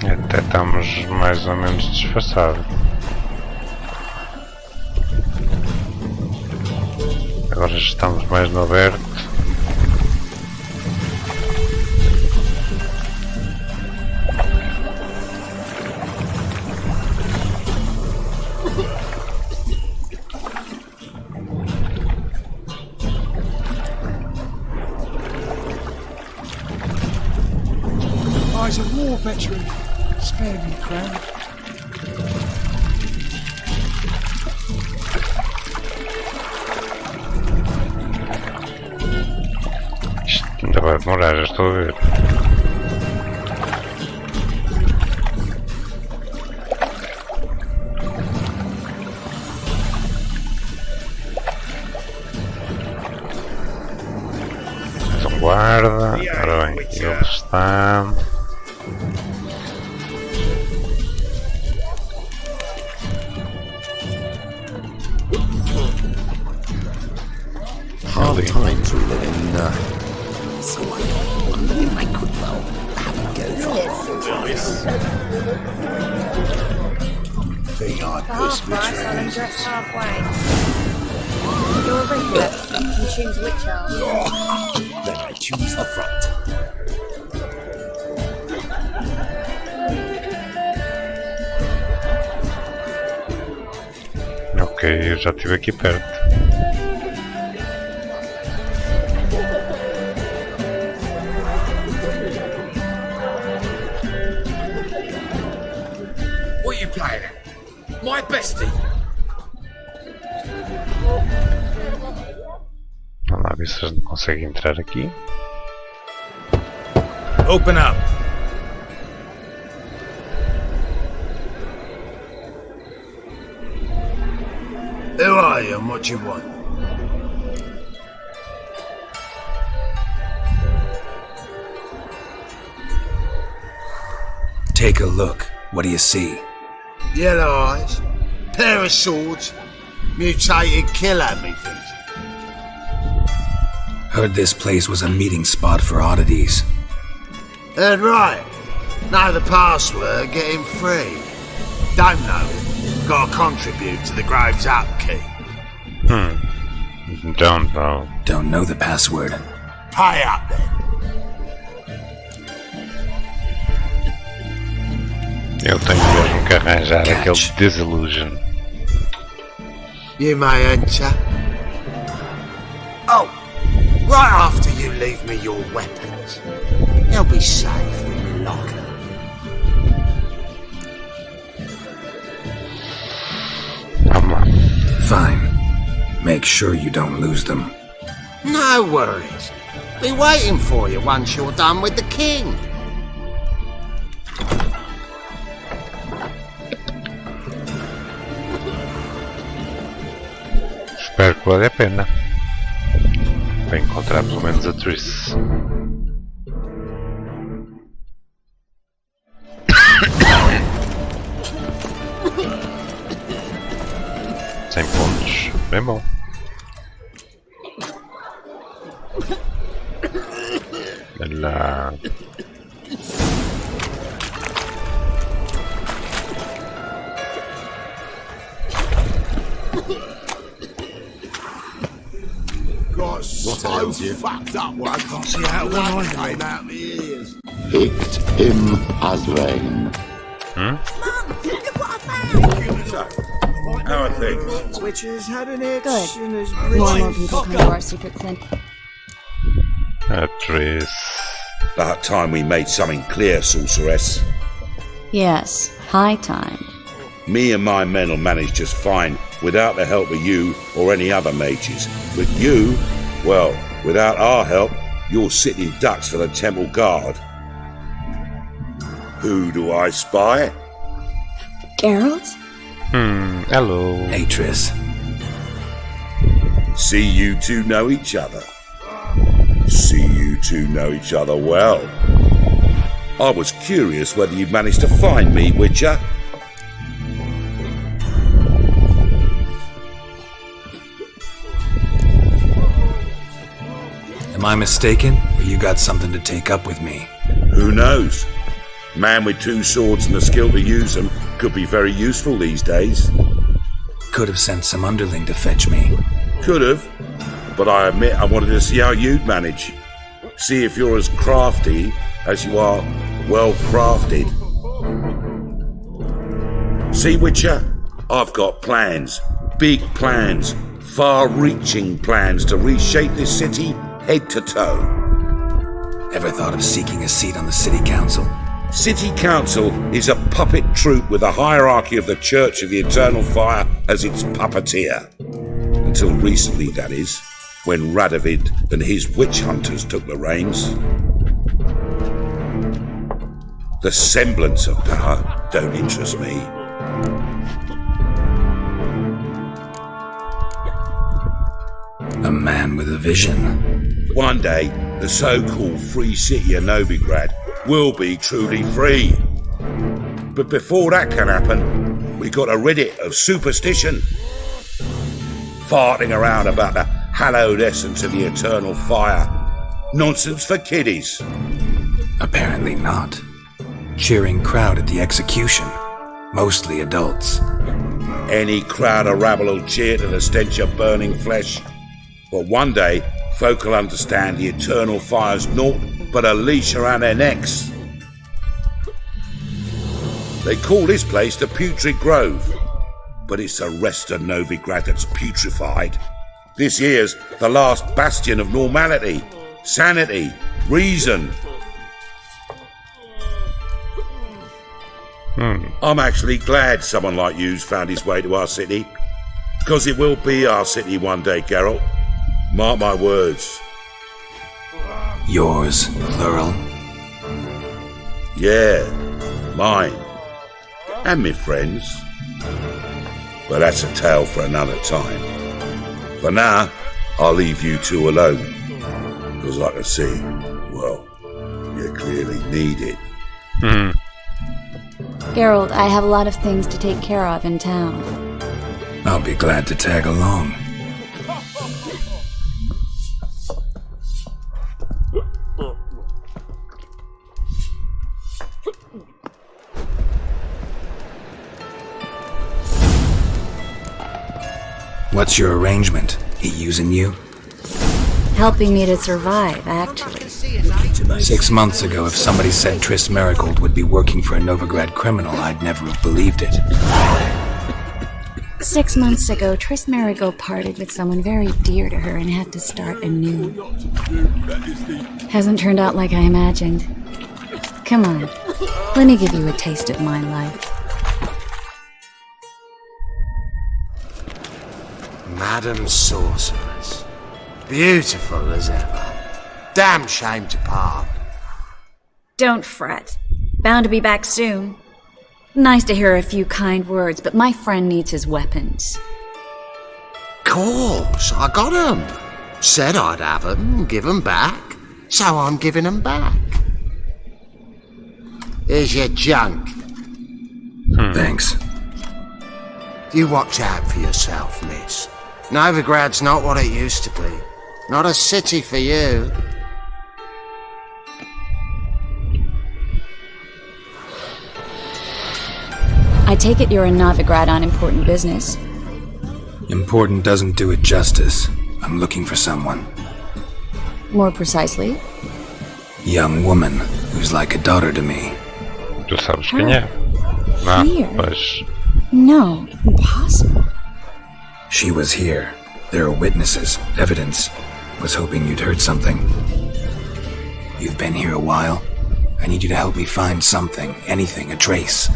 Até estamos mais ou menos disfarçados. Agora já estamos mais no aberto. I's a war veteran. Spare me, Crown. Isto ainda vai demorar, já estou a ver. Mais um guarda. Ora bem, ele está. Hard times we live in, so I wonder if I could, well, have a go for this. They are Half price, I'll undress halfway. You're a regular, you can choose which arm. Then I choose the front. Ok, eu já estive aqui perto. What are you playing at? My bestie? Vamos lá ver se a gente consegue entrar aqui. Open up. Who are you and what do you want? Take a look. What do you see? Yellow eyes, pair of swords, mutated killer, methinks. Heard this place was a meeting spot for oddities. Heard right. Know the password, get him free. Don't know. Gotta contribute to the Grove's upkeep. Don't know. Don't know the password. Pay up then. Eu tenho mesmo que arranjar aquele disillusion. You may enter. Oh, right after you leave me your weapons. They'll be safe in the locker. make sure you don't lose them. No worries. Be waiting for you once you're done with the king. Espero que valha a pena. Para encontrar pelo menos a Triss. Sem pontos, bem bom. Olha lá. Got so fucked up when I can't see how one came out my ears. Picked him as rain. How are things? Witches had an itch Good. in his More and more people come to our secret clinic. Triss. About time we made something clear, sorceress. Yes, high time. Me and my men will manage just fine without the help of you or any other mages. But you, well, without our help, you're sitting ducks for the temple guard. Who do I spy? Geralt? Hello. Hey, Triss. See you two know each other. See you two know each other well. I was curious whether you'd managed to find me, Witcher. Am I mistaken, or you got something to take up with me? Who knows? Man with two swords and the skill to use them could be very useful these days. Could have sent some underling to fetch me. Could have, but I admit I wanted to see how you'd manage. See if you're as crafty as you are well crafted. See, Witcher, I've got plans. Big plans. Far-reaching plans to reshape this city head to toe. Ever thought of seeking a seat on the city council? City Council is a puppet troupe with a hierarchy of the Church of the Eternal Fire as its puppeteer. Until recently, that is, when Radovid and his witch hunters took the reins. The semblance of power don't interest me. A man with a vision. One day, the so-called free city of Novigrad will be truly free. But before that can happen, we got to rid it of superstition. Farting around about the hallowed essence of the eternal fire. Nonsense for kiddies. Apparently not. Cheering crowd at the execution. Mostly adults. Any crowd of rabble will cheer to the stench of burning flesh. But one day, folk will understand the eternal fire's naught but a leash around their necks. They call this place the Putrid Grove, but it's the rest of Novigrad that's putrefied. This here's the last bastion of normality, sanity, reason. I'm actually glad someone like you's found his way to our city, because it will be our city one day, Geralt. Mark my words. Yours, plural? Yeah, mine. And my friends. But that's a tale for another time. For now, I'll leave you two alone. Because I can see, well, you clearly need it. Geralt, I have a lot of things to take care of in town. I'll be glad to tag along. What's your arrangement? He using you? Helping me to survive, actually. 6 months ago, if somebody said Triss Merigold would be working for a Novigrad criminal, I'd never have believed it. 6 months ago, Triss Merigold parted with someone very dear to her and had to start anew. Hasn't turned out like I imagined. Come on, let me give you a taste of my life. Madam Sorceress. Beautiful as ever. Damn shame to part. Don't fret. Bound to be back soon. Nice to hear a few kind words, but my friend needs his weapons. Course, I got 'em. Said I'd have 'em and give 'em back. So I'm giving 'em back. Here's your junk. Thanks. You watch out for yourself, miss. Novigrad's not what it used to be. Not a city for you. I take it you're in Novigrad on important business. Important doesn't do it justice. I'm looking for someone. More precisely? Young woman who's like a daughter to me. Tu sabes quem é? Não, Here? pois. No, impossible. She was here. There are witnesses, evidence. Was hoping you'd heard something. You've been here a while. I need you to help me find something, anything, a trace.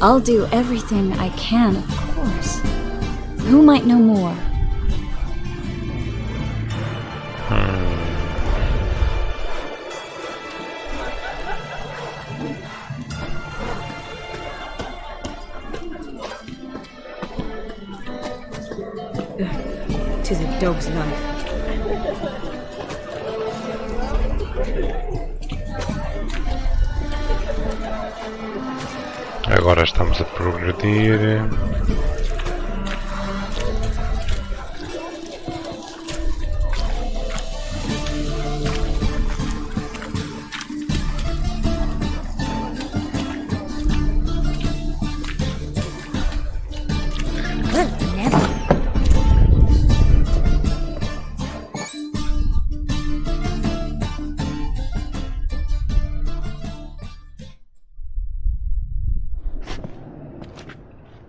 I'll do everything I can, of course. Who might know more? Tis a dog's life. Agora estamos a progredir.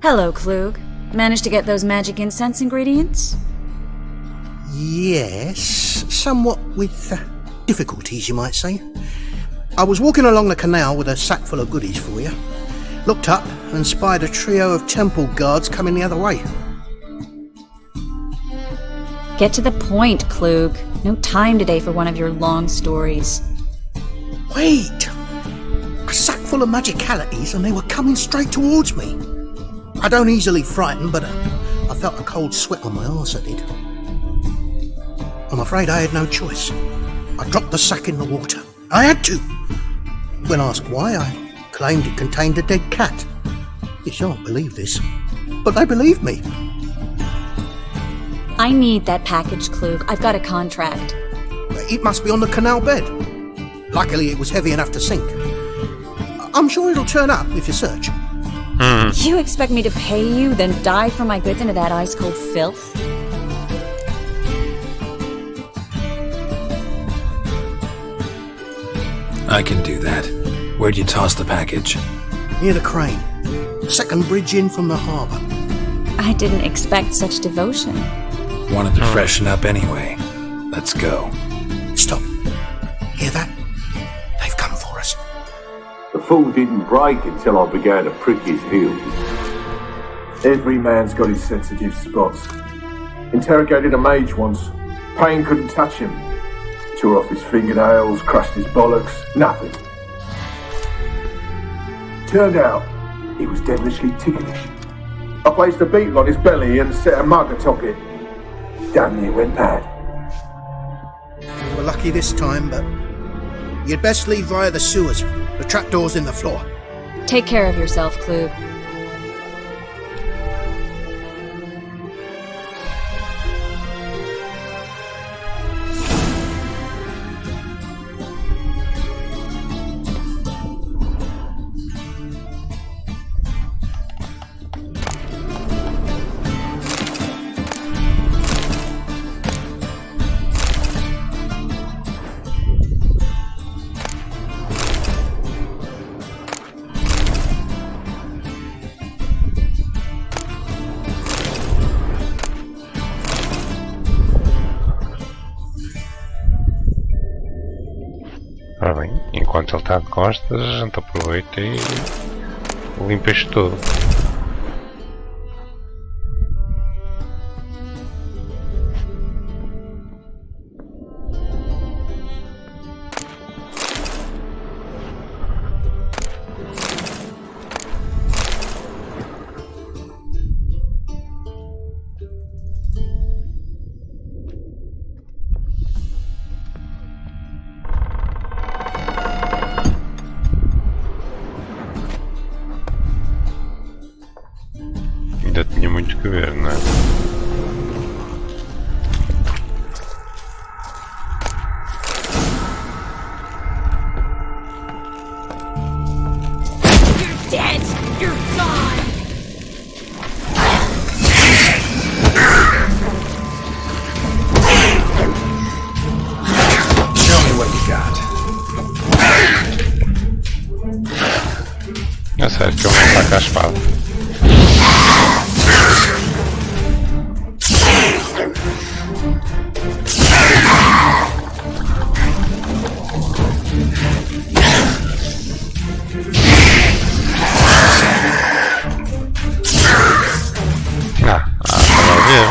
Hello, Klug. Managed to get those magic incense ingredients? Yes, somewhat with difficulties, you might say. I was walking along the canal with a sack full of goodies for you. Looked up and spied a trio of temple guards coming the other way. Get to the point, Klug. No time today for one of your long stories. Wait! A sack full of magicalities and they were coming straight towards me. I don't easily frighten, but I felt a cold sweat on my arse, I did. I'm afraid I had no choice. I dropped the sack in the water. I had to. When asked why, I claimed it contained a dead cat. You shan't believe this, but they believed me. I need that package, Klug. I've got a contract. It must be on the canal bed. Luckily, it was heavy enough to sink. I'm sure it'll turn up if you search. You expect me to pay you, then dive for my goods into that ice-cold filth? I can do that. Where'd you toss the package? Near the crane. Second bridge in from the harbour. I didn't expect such devotion. Wanted to freshen up anyway. Let's go. Stop. Hear that? They've come for us. The fool didn't break until I began to prick his heels. Every man's got his sensitive spots. Interrogated a mage once. Pain couldn't touch him. Tore off his fingernails, crushed his bollocks, nothing. Turned out, he was devilishly ticklish. I placed a beetle on his belly and set a mug atop it. Damn near went mad. We were lucky this time, but you'd best leave via the sewers. The trapdoor's in the floor. Take care of yourself, Klug. Ora bem, enquanto ele está de costas, a gente aproveita e limpa isto tudo. que ver, não é? Dead! You're gone! Show me what you got. É sério que eu vou tacar a espada. Estava a ver.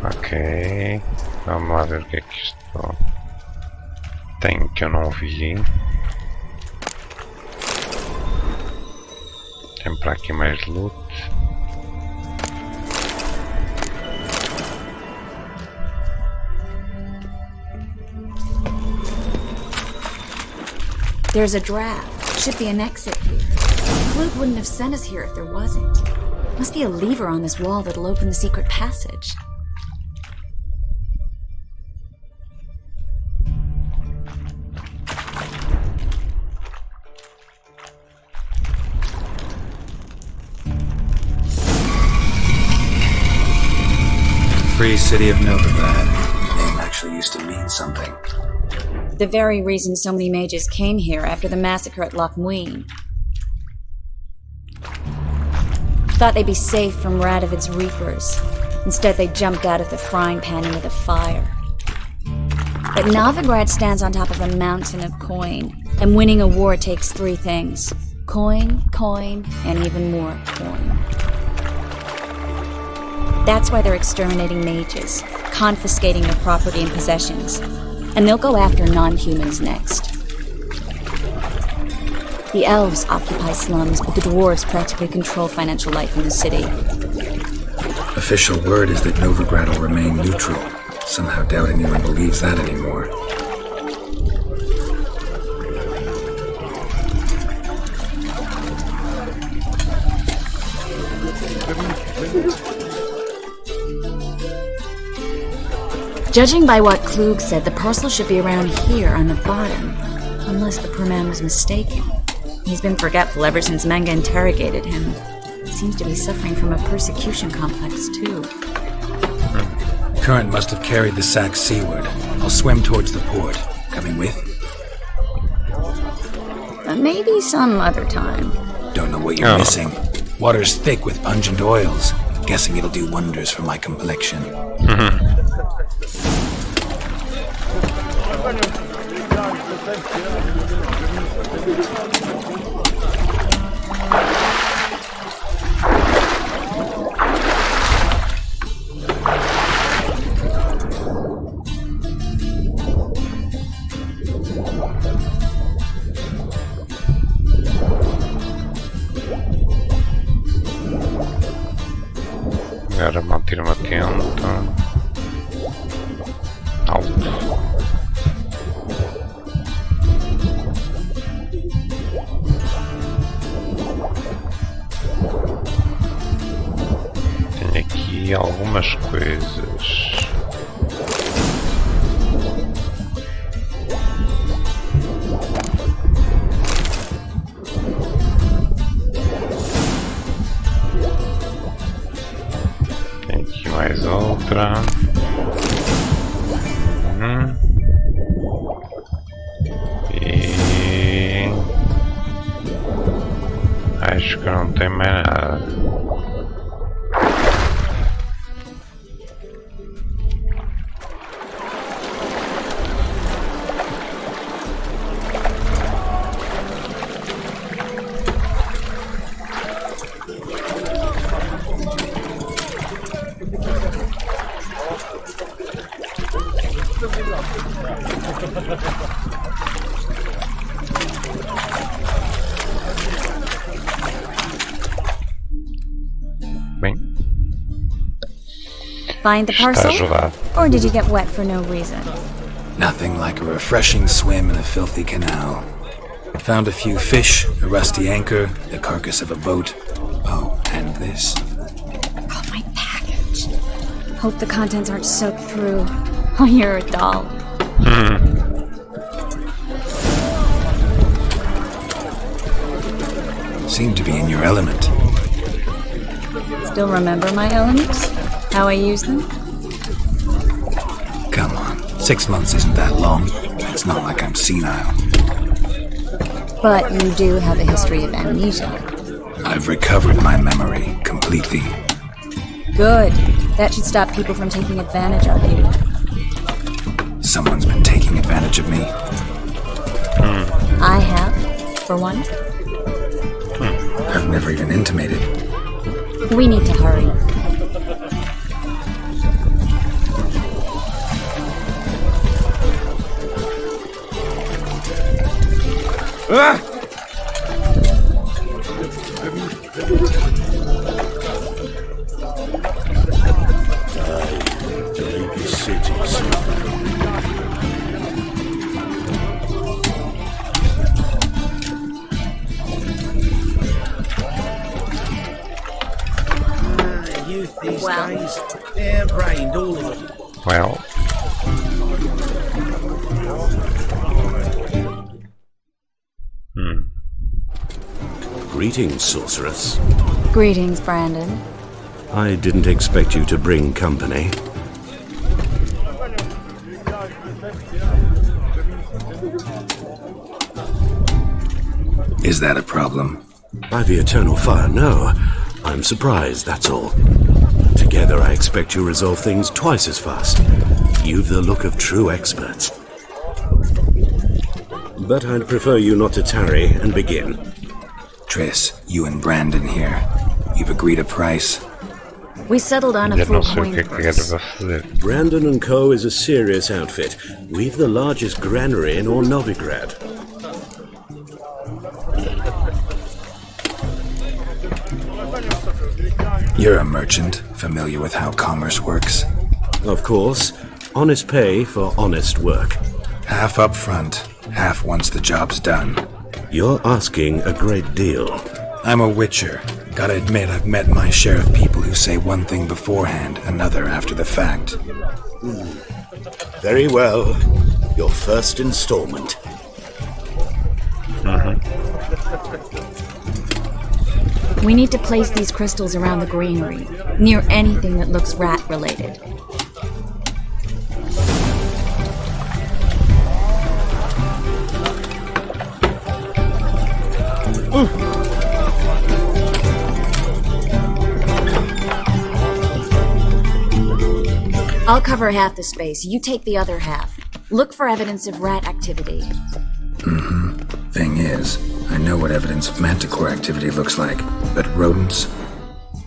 Ok, vamos lá ver o que é que isto tem que eu não vi. Tem para aqui mais loot. There's a draft. Should be an exit here. Klug wouldn't have sent us here if there wasn't. Must be a lever on this wall that'll open the secret passage. Free city of Novigrad. The name actually used to mean something. The very reason so many mages came here after the massacre at Loch Muin. Thought they'd be safe from Radovid's reapers. Instead, they jumped out of the frying pan into the fire. But Novigrad stands on top of a mountain of coin, and winning a war takes three things. Coin, coin, and even more coin. That's why they're exterminating mages, confiscating their property and possessions. And they'll go after non-humans next. The elves occupy slums, but the dwarves practically control financial life in the city. Official word is that Novigrad will remain neutral. Somehow doubt anyone believes that anymore. Judging by what Klug said, the parcel should be around here on the bottom. Unless the poor man was mistaken. He's been forgetful ever since Manga interrogated him. Seems to be suffering from a persecution complex, too. Current must have carried the sack seaward. I'll swim towards the port. Coming with? Maybe some other time. Don't know what you're missing. Water's thick with pungent oils. Guessing it'll do wonders for my complexion. Agora manter-me atento. Alto. Tenho aqui algumas coisas. Tem aqui mais outra. E acho que não tem mais nada. Find the Está parcel? ajudado. Or did you get wet for no reason? Nothing like a refreshing swim in a filthy canal. Found a few fish, a rusty anchor, the carcass of a boat. Oh, and this. Oh, my package. Hope the contents aren't soaked through. Oh, you're a doll. Seem to be in your element. Still remember my elements? How I use them? Come on, 6 months isn't that long. It's not like I'm senile. But you do have a history of amnesia. I've recovered my memory completely. Good. That should stop people from taking advantage of you. Someone's been taking advantage of me. I have, for one. I've never even intimated. We need to hurry. Ah! Sleepy cities. Youth these days, hair-brained, all of them. Well. Greetings, sorceress. Greetings, Brandon. I didn't expect you to bring company. Is that a problem? By the eternal fire, no. I'm surprised, that's all. Together, I expect you resolve things twice as fast. You've the look of true experts. But I'd prefer you not to tarry and begin. Triss, you and Brandon here. You've agreed a price? We settled on a full coin purse. Brandon and Co. is a serious outfit. We've the largest granary in all Novigrad. You're a merchant, familiar with how commerce works? Of course. Honest pay for honest work. Half up front, half once the job's done. You're asking a great deal. I'm a witcher. Gotta admit, I've met my share of people who say one thing beforehand, another after the fact. Very well. Your first installment. We need to place these crystals around the granary, near anything that looks rat-related. I'll cover half the space, you take the other half. Look for evidence of rat activity. Thing is, I know what evidence of manticore activity looks like, but rodents?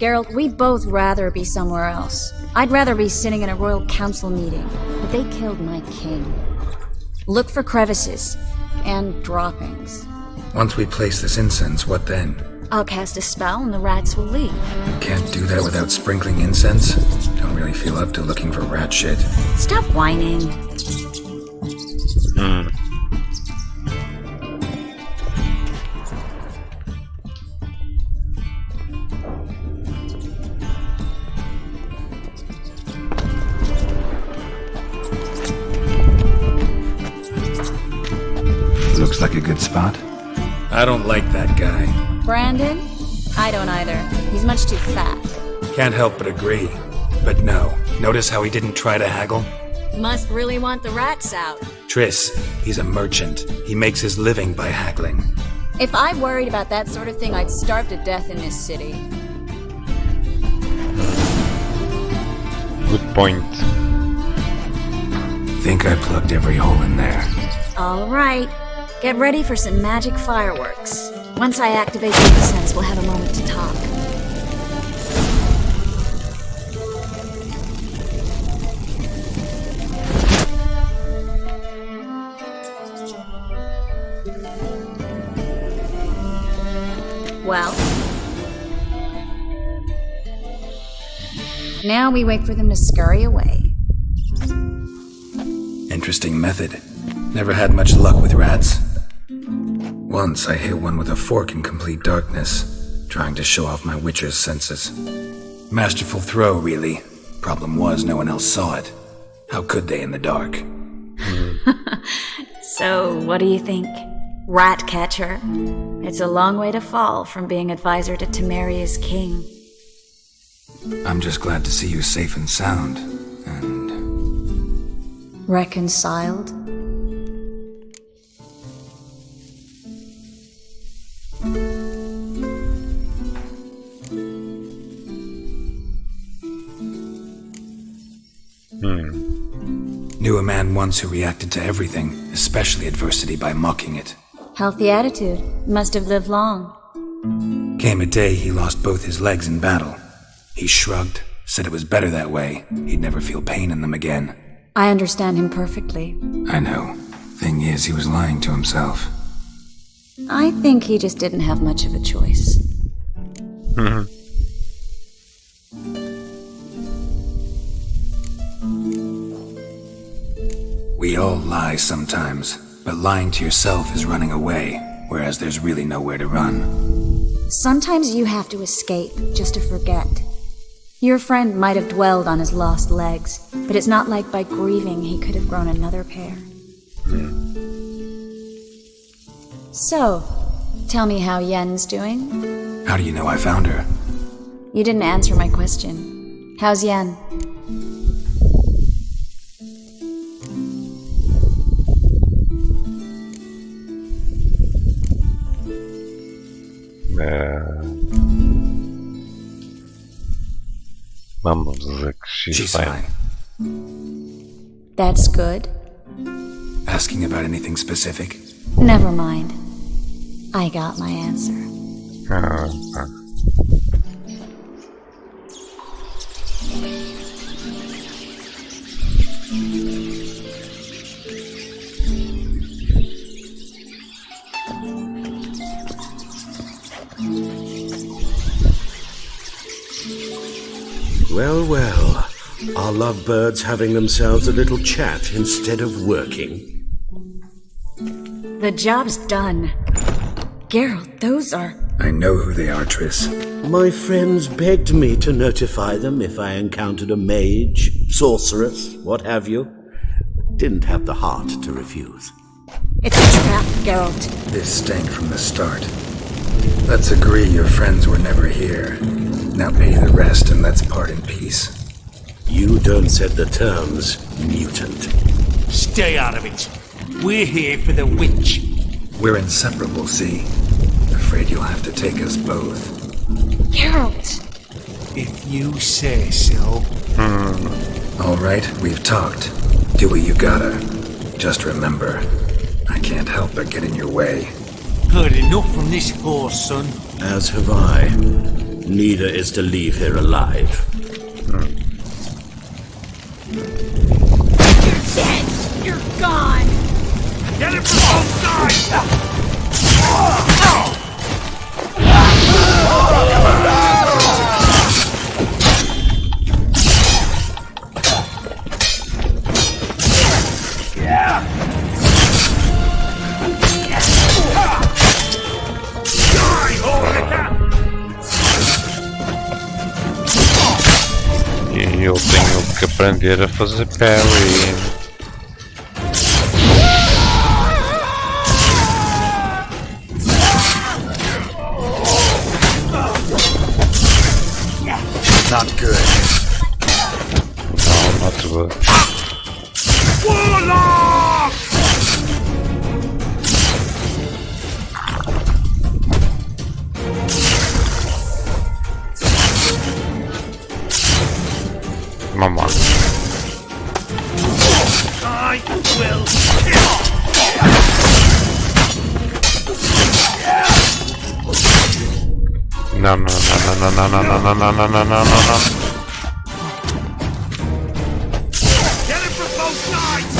Geralt, we'd both rather be somewhere else. I'd rather be sitting in a royal council meeting, but they killed my king. Look for crevices and droppings. Once we place this incense, what then? I'll cast a spell and the rats will leave. Can't do that without sprinkling incense? Don't really feel up to looking for rat shit. Stop whining. Looks like a good spot. I don't like that guy. Brandon? I don't either. He's much too fat. Can't help but agree. But no. Notice how he didn't try to haggle? Must really want the rats out. Triss, he's a merchant. He makes his living by haggling. If I worried about that sort of thing, I'd starve to death in this city. Good point. Think I plugged every hole in there. All right. Get ready for some magic fireworks. Once I activate the incense, we'll have a moment to talk. Well? Now we wait for them to scurry away. Interesting method. Never had much luck with rats. Once I hit one with a fork in complete darkness, trying to show off my witcher's senses. Masterful throw, really. Problem was, no one else saw it. How could they in the dark? So, what do you think? Rat catcher? It's a long way to fall from being advisor to Temeria's king. I'm just glad to see you safe and sound, and... Reconciled? Knew a man once who reacted to everything, especially adversity, by mocking it. Healthy attitude. Must have lived long. Came a day he lost both his legs in battle. He shrugged, said it was better that way. He'd never feel pain in them again. I understand him perfectly. I know. Thing is, he was lying to himself. I think he just didn't have much of a choice. We all lie sometimes, but lying to yourself is running away, whereas there's really nowhere to run. Sometimes you have to escape just to forget. Your friend might have dwelled on his lost legs, but it's not like by grieving he could have grown another pair. So, tell me how Yen's doing? How do you know I found her? You didn't answer my question. How's Yen? Vamos dizer que she's fine. That's good. Asking about anything specific? Never mind. I got my answer. Well, well. Are lovebirds having themselves a little chat instead of working? The job's done. Geralt, those are... I know who they are, Triss. My friends begged me to notify them if I encountered a mage, sorceress, what have you. Didn't have the heart to refuse. It's a trap, Geralt. This stank from the start. Let's agree your friends were never here. Now pay the rest and let's part in peace. You don't set the terms, mutant. Stay out of it. We're here for the witch. We're inseparable, see? Afraid you'll have to take us both. Geralt! If you say so. All right, we've talked. Do what you gotta. Just remember, I can't help but get in your way. Heard enough from this horse, son. As have I. Neither is to leave here alive. You're dead! You're gone! Get him from both sides! E eu tenho que aprender a fazer parry. Not good. No, not good. Warlock! Mama. I will kill. No, no, no, no, no, no, no, no, no, no, no, no, no, no. Get him from both sides.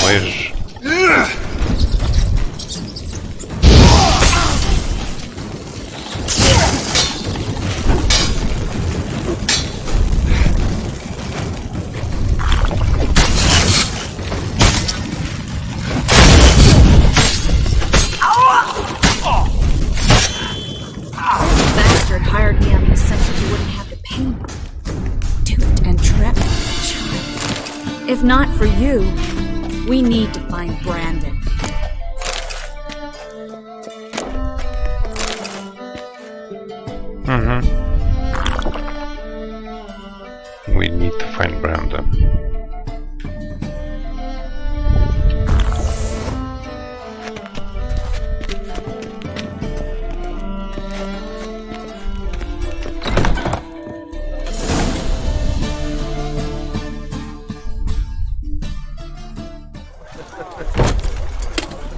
nojo. Bastard hired me on the assumption you wouldn't have the pain. Duped and trapped. If not for you, we need to find Brandon. We need to find Brandon.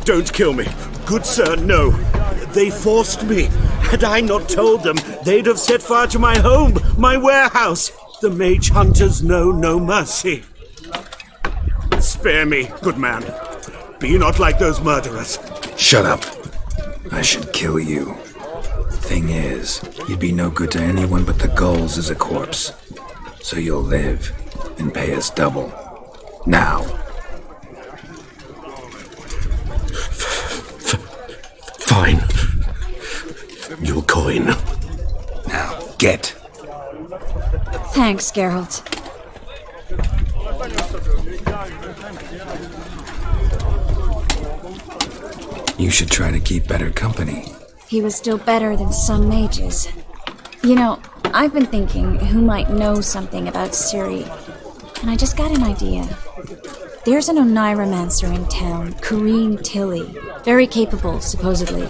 Don't kill me. Good sir, no. They forced me. Had I not told them, they'd have set fire to my home, my warehouse. The mage hunters know no mercy. Spare me, good man. Be not like those murderers. Shut up. I should kill you. Thing is, you'd be no good to anyone but the gulls as a corpse. So you'll live and pay us double. Now. Fine. Your coin. Now, get. Thanks, Geralt. You should try to keep better company. He was still better than some mages. You know, I've been thinking who might know something about Ciri, and I just got an idea. There's an Oneiromancer in town, Corrine Tilly. Very capable, supposedly.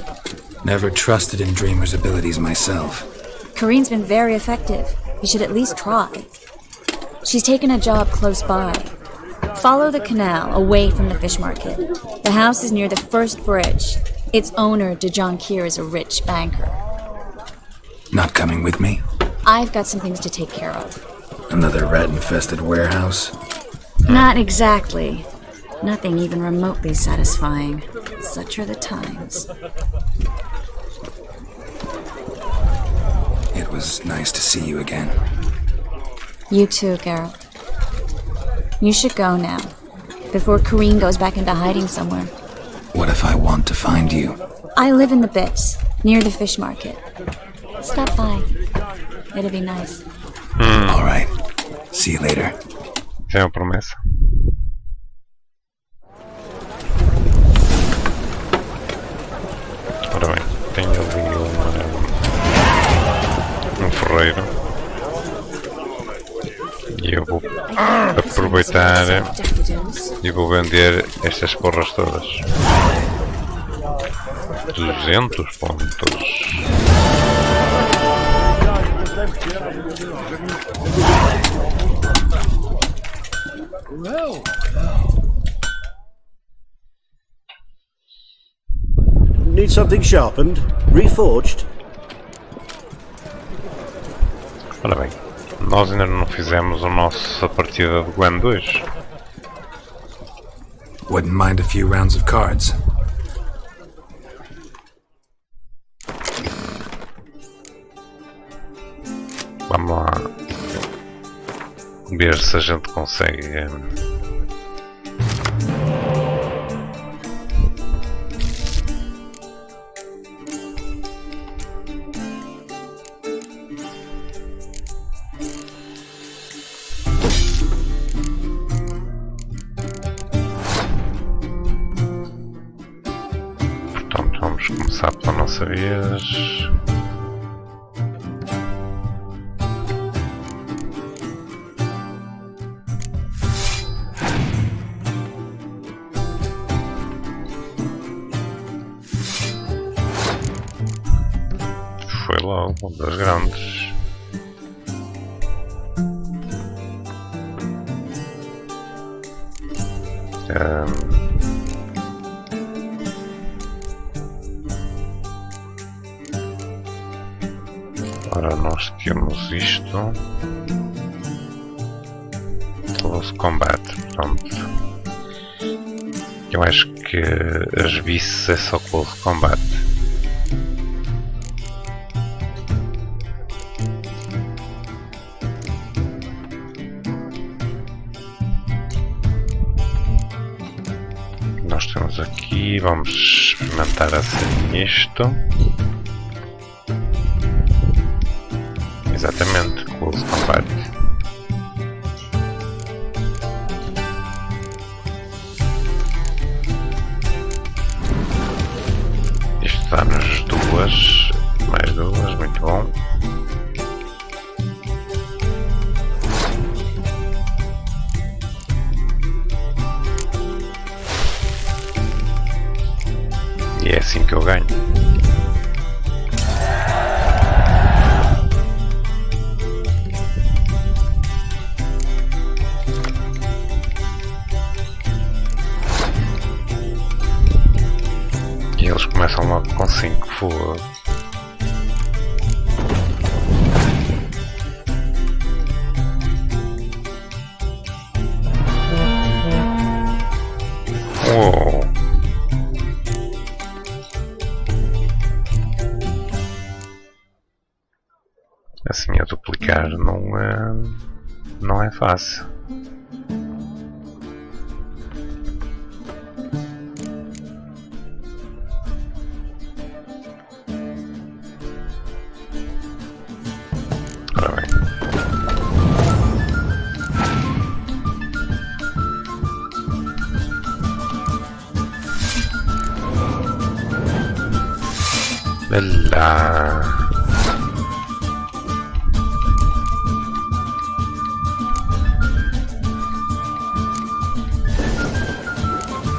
Never trusted in Dreamer's abilities myself. Corrine's been very effective. You should at least try. She's taken a job close by. Follow the canal away from the fish market. The house is near the first bridge. Its owner, Dejon Kier, is a rich banker. Not coming with me? I've got some things to take care of. Another rat-infested warehouse? Not exactly. Nothing even remotely satisfying. Such are the times. It was nice to see you again. You too, Geralt. You should go now, before Corrine goes back into hiding somewhere. What if I want to find you? I live in the Bits, near the fish market. Stop by. It'll be nice. All right. See you later. Tem uma promessa. Ora bem, tenho ali um ferreiro e eu vou aproveitar e vou vender estas porras todas. 200 pontos. Need something sharpened? Reforged? Ora bem, nós ainda não fizemos a nossa partida de Gwen 2. Wouldn't mind a few rounds of cards. Vamos lá ver se a gente consegue portanto vamos começar pela nossa vez. Foi logo uma das grandes. Ora, nós temos isto. Close Combat, portanto. Eu acho que as vices é só close combat. Nós temos aqui, vamos experimentar assim isto. Exatamente, close combat. Isto dá-nos duas, mais duas, muito bom. E é assim que eu ganho. E eles começam logo com 5 fogo. Uou. Assim a duplicar não é fácil. Ora bem. Lá.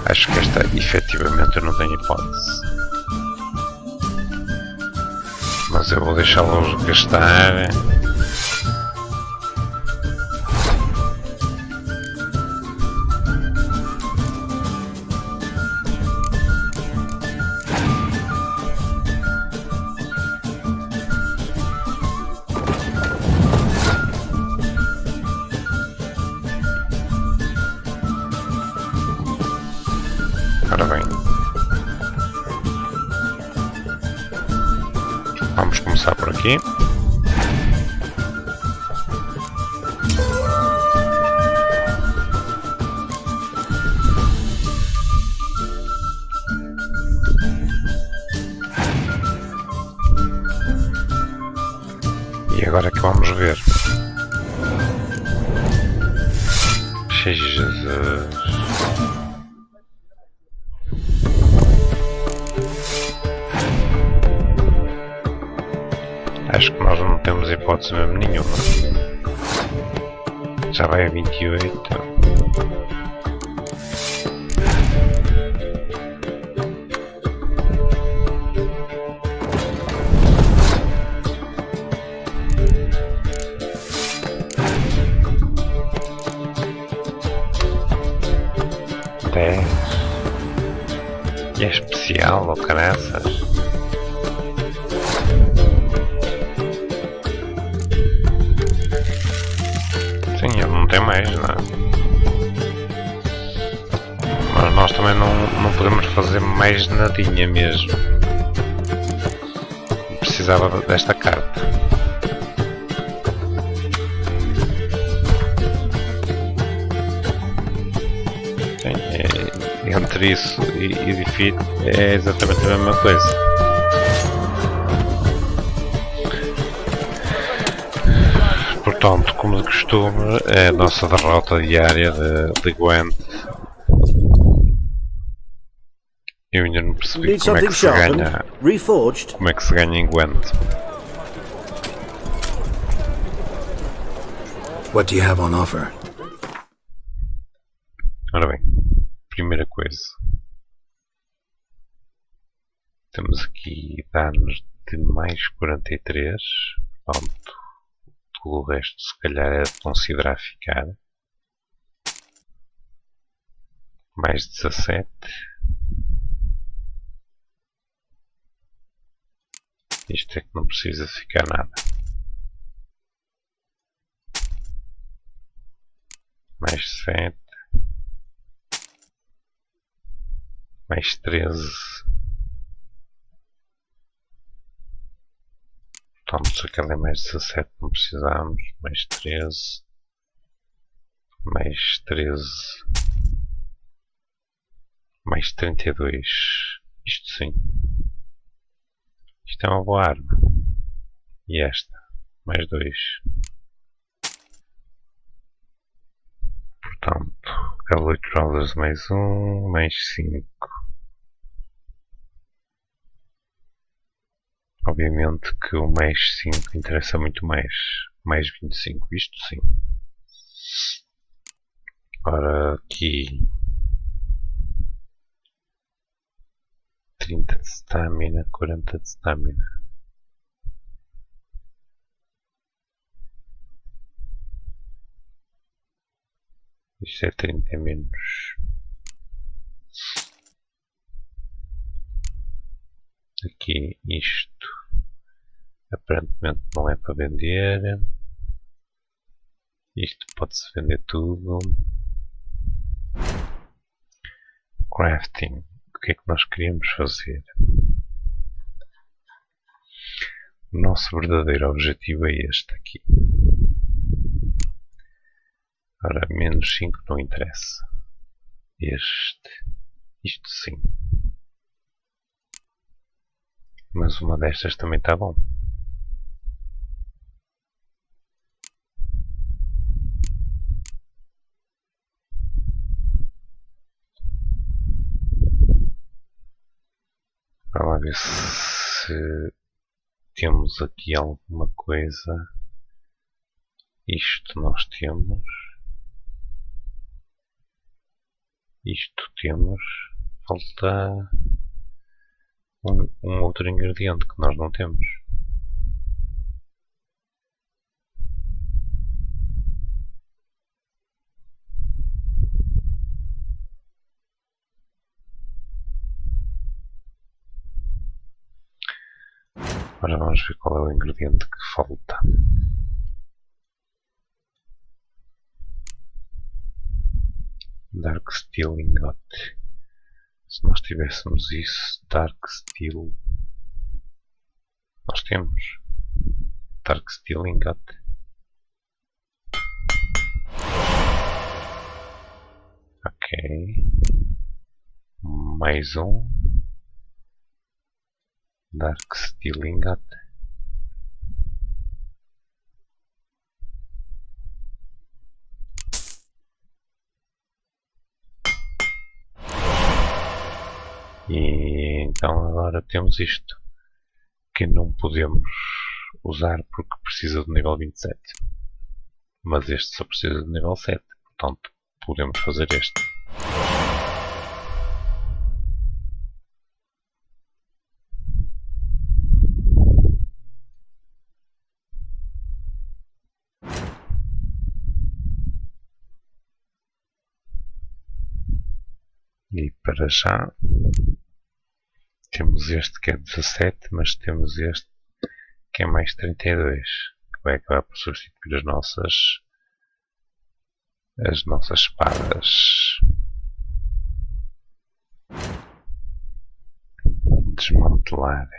Acho que esta efetivamente eu não tenho hipótese. Mas eu vou deixá-los gastar. Ora bem. Vamos começar por aqui. E agora é que vamos ver. Jesus. Acho que nós não temos hipótese mesmo nenhuma. Já vai a 28. E é especial, ou caraças. Sim, ele não tem mais, não é? Mas nós também não podemos fazer mais nadinha mesmo. Precisava desta carta. Sim, entre isso e defeat é exatamente a mesma coisa. Portanto, como de costume, é a nossa derrota diária de Gwent. Eu ainda não percebi como é que se ganha. Como é que se ganha em Gwent. What do you have on offer? Ora bem, primeira coisa. Temos aqui danos de mais 43. Pronto. Tudo o resto se calhar é de considerar ficar. Mais 17. Isto é que não precisa ficar nada. Mais 7. Mais 13. Portanto, se aquele é mais 17, não precisamos. Mais 13. Mais 13. Mais 32. Isto sim. Isto é uma boa arma. E esta? Mais 2. Portanto, L8 rodas mais 1, mais 5. Obviamente que o mais 5 interessa muito mais. Mais 25, isto sim. Ora, aqui 30 de stamina, 40 de stamina. Isto é 30 menos. Aqui isto aparentemente não é para vender. Isto pode-se vender tudo. Crafting. O que é que nós queríamos fazer? O nosso verdadeiro objetivo é este aqui. Ora, menos 5 não interessa. Isto sim. Mas uma destas também está bom. Vamos lá ver se temos aqui alguma coisa. Isto nós temos. Isto temos. Falta um outro ingrediente que nós não temos. Agora vamos ver qual é o ingrediente que falta. Dark Steel Ingot. Se nós tivéssemos isso, Dark Steel. Nós temos Dark Steel Ingot. Ok. Mais um. Dark Steel Ingot. E então agora temos isto, que não podemos usar porque precisa do nível 27. Mas este só precisa do nível 7, portanto podemos fazer este. E para já temos este que é 17, mas temos este que é mais 32, que vai acabar por substituir as nossas espadas. Desmantelar.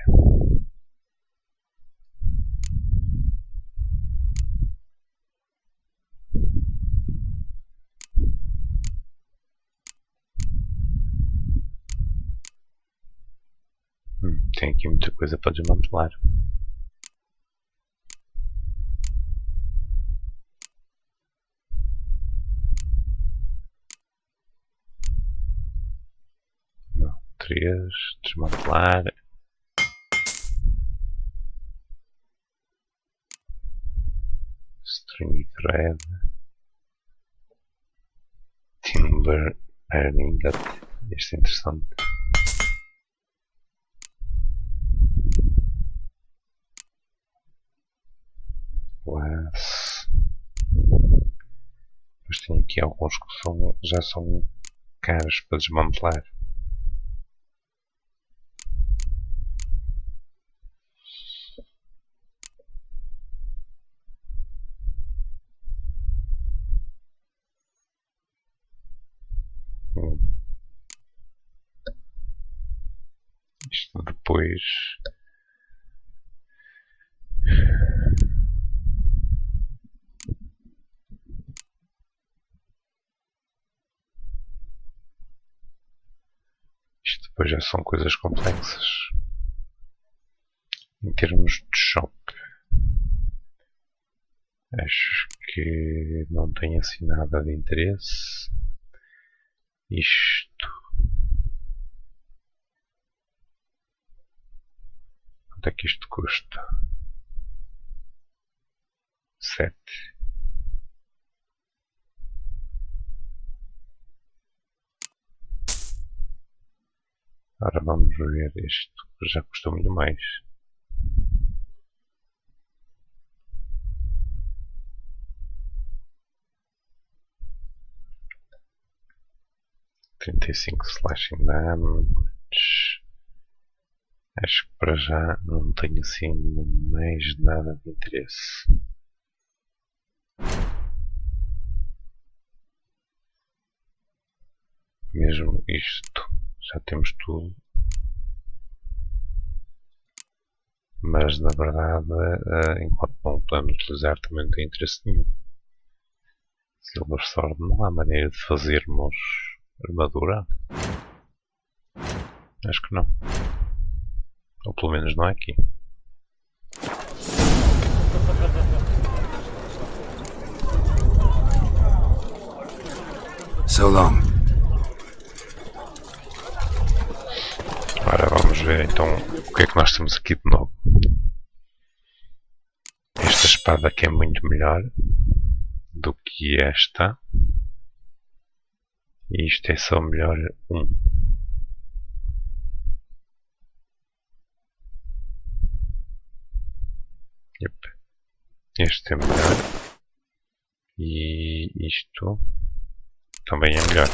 Tem aqui muita coisa para desmantelar. Não, 3, desmantelar. String thread. Timber iron ingot. Este é interessante. Glass. Depois tem aqui alguns que já são caros para desmantelar. depois... Isto depois já são coisas complexas. Em termos de choque, acho que não tem assim nada de interesse. Isto. Quanto é que isto custa? 7. Agora vamos ver isto, que já custou muito mais. Slashing damage. Acho que para já não tenho assim mais nada de interesse. Mesmo isto, já temos tudo. Mas na verdade, enquanto não o podemos utilizar, também não tem interesse nenhum. Silver Sword, não há maneira de fazermos armadura? Acho que não. Ou pelo menos não é aqui. So long. Agora vamos ver então o que é que nós temos aqui de novo. Esta espada aqui é muito melhor do que esta. E isto é só melhor 1. Yep. Este é melhor. E isto também é melhor.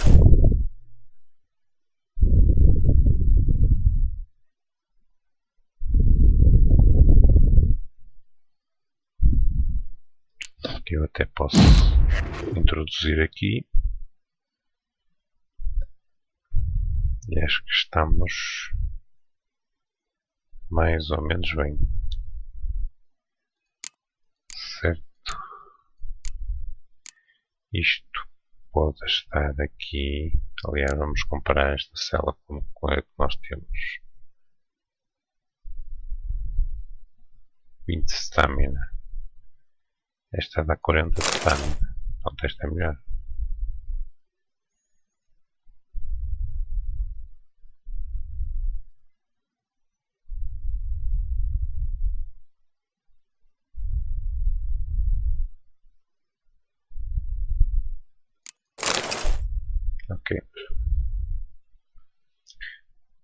Eu até posso introduzir aqui. E acho que estamos mais ou menos bem. Certo. Isto pode estar aqui. Aliás, vamos comparar esta cela com a que nós temos. 20 de stamina. Esta dá 40 de stamina. Portanto, esta é melhor. Ok.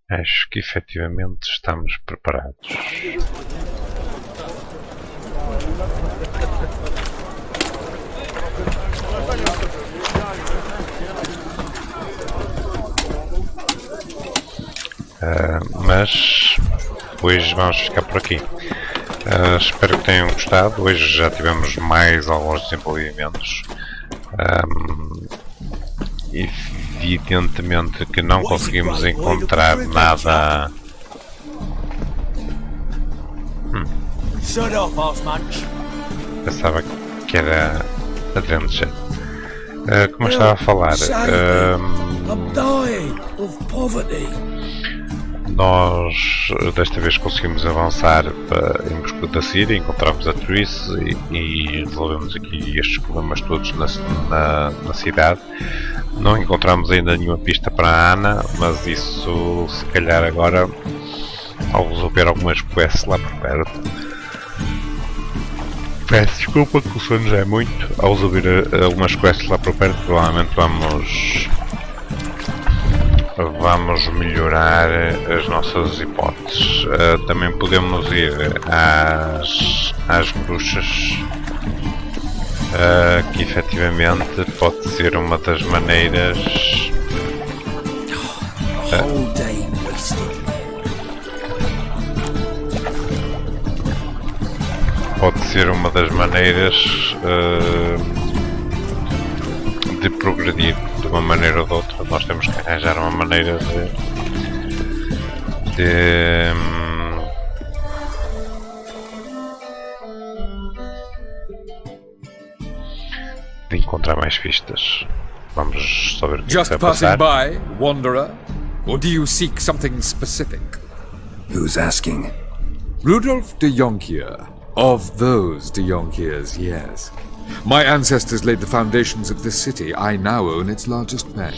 Acho que efetivamente estamos preparados. Mas hoje vamos ficar por aqui. Espero que tenham gostado. Hoje já tivemos mais alguns desenvolvimentos. Evidentemente que não conseguimos encontrar nada. Pensava que era Adventure. Como eu estava a falar, nós desta vez conseguimos avançar em busca da Síria, encontramos a Triss e resolvemos aqui estes problemas todos na cidade. Não encontramos ainda nenhuma pista para a Ana, mas isso se calhar agora, ao resolver algumas quests lá por perto. Peço desculpa que o sono já é muito. Ao resolver algumas quests lá por perto, provavelmente vamos melhorar as nossas hipóteses. Também podemos ir às bruxas, que efetivamente pode ser uma das maneiras. Pode ser uma das maneiras de progredir de uma maneira ou de outra. Nós temos que arranjar uma maneira de encontrar mais pistas. Vamos só ver o que Just vai passing passar. by, wanderer? Or do you seek something specific? Who's asking? Rudolf de Jonkier. Of those de Jonkiers, yes. My ancestors laid the foundations of this city. I now own its largest bank.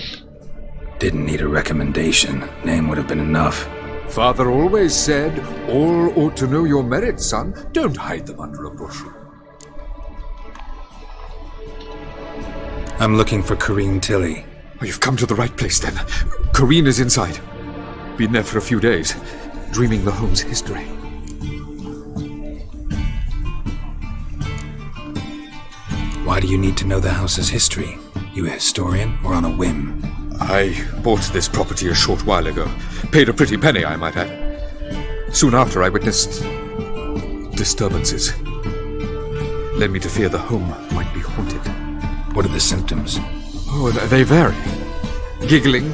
Didn't need a recommendation. Name would have been enough. Father always said, all ought to know your merits, son. Don't hide them under a bushel. I'm looking for Kareem Tilly. Oh, you've come to the right place, then. Corrine is inside. Been there for a few days, dreaming the home's history. Why do you need to know the house's history? You a historian or on a whim? I bought this property a short while ago. Paid a pretty penny, I might add. Soon after, I witnessed disturbances. Led me to fear the home might be haunted. What are the symptoms? Oh, they vary. Giggling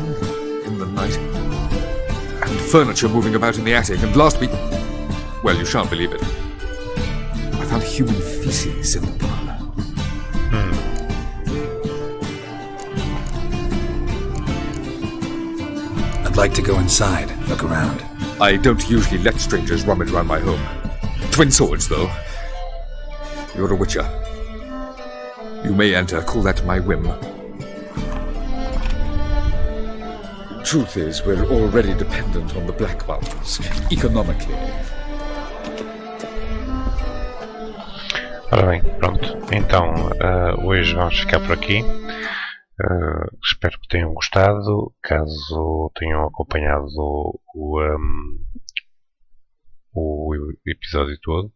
in the night, and furniture moving about in the attic, and last week... Well, you shan't believe it. I found human feces in the parlour. I'd like to go inside, look around. I don't usually let strangers rummage around my home. Twin swords, though. You're a witcher. You may enter, call that my whim. Truth is, we're already dependent on the Black Mountains, economically. Ora bem, pronto. Então, hoje vamos ficar por aqui. Espero que tenham gostado. Caso tenham acompanhado o episódio todo.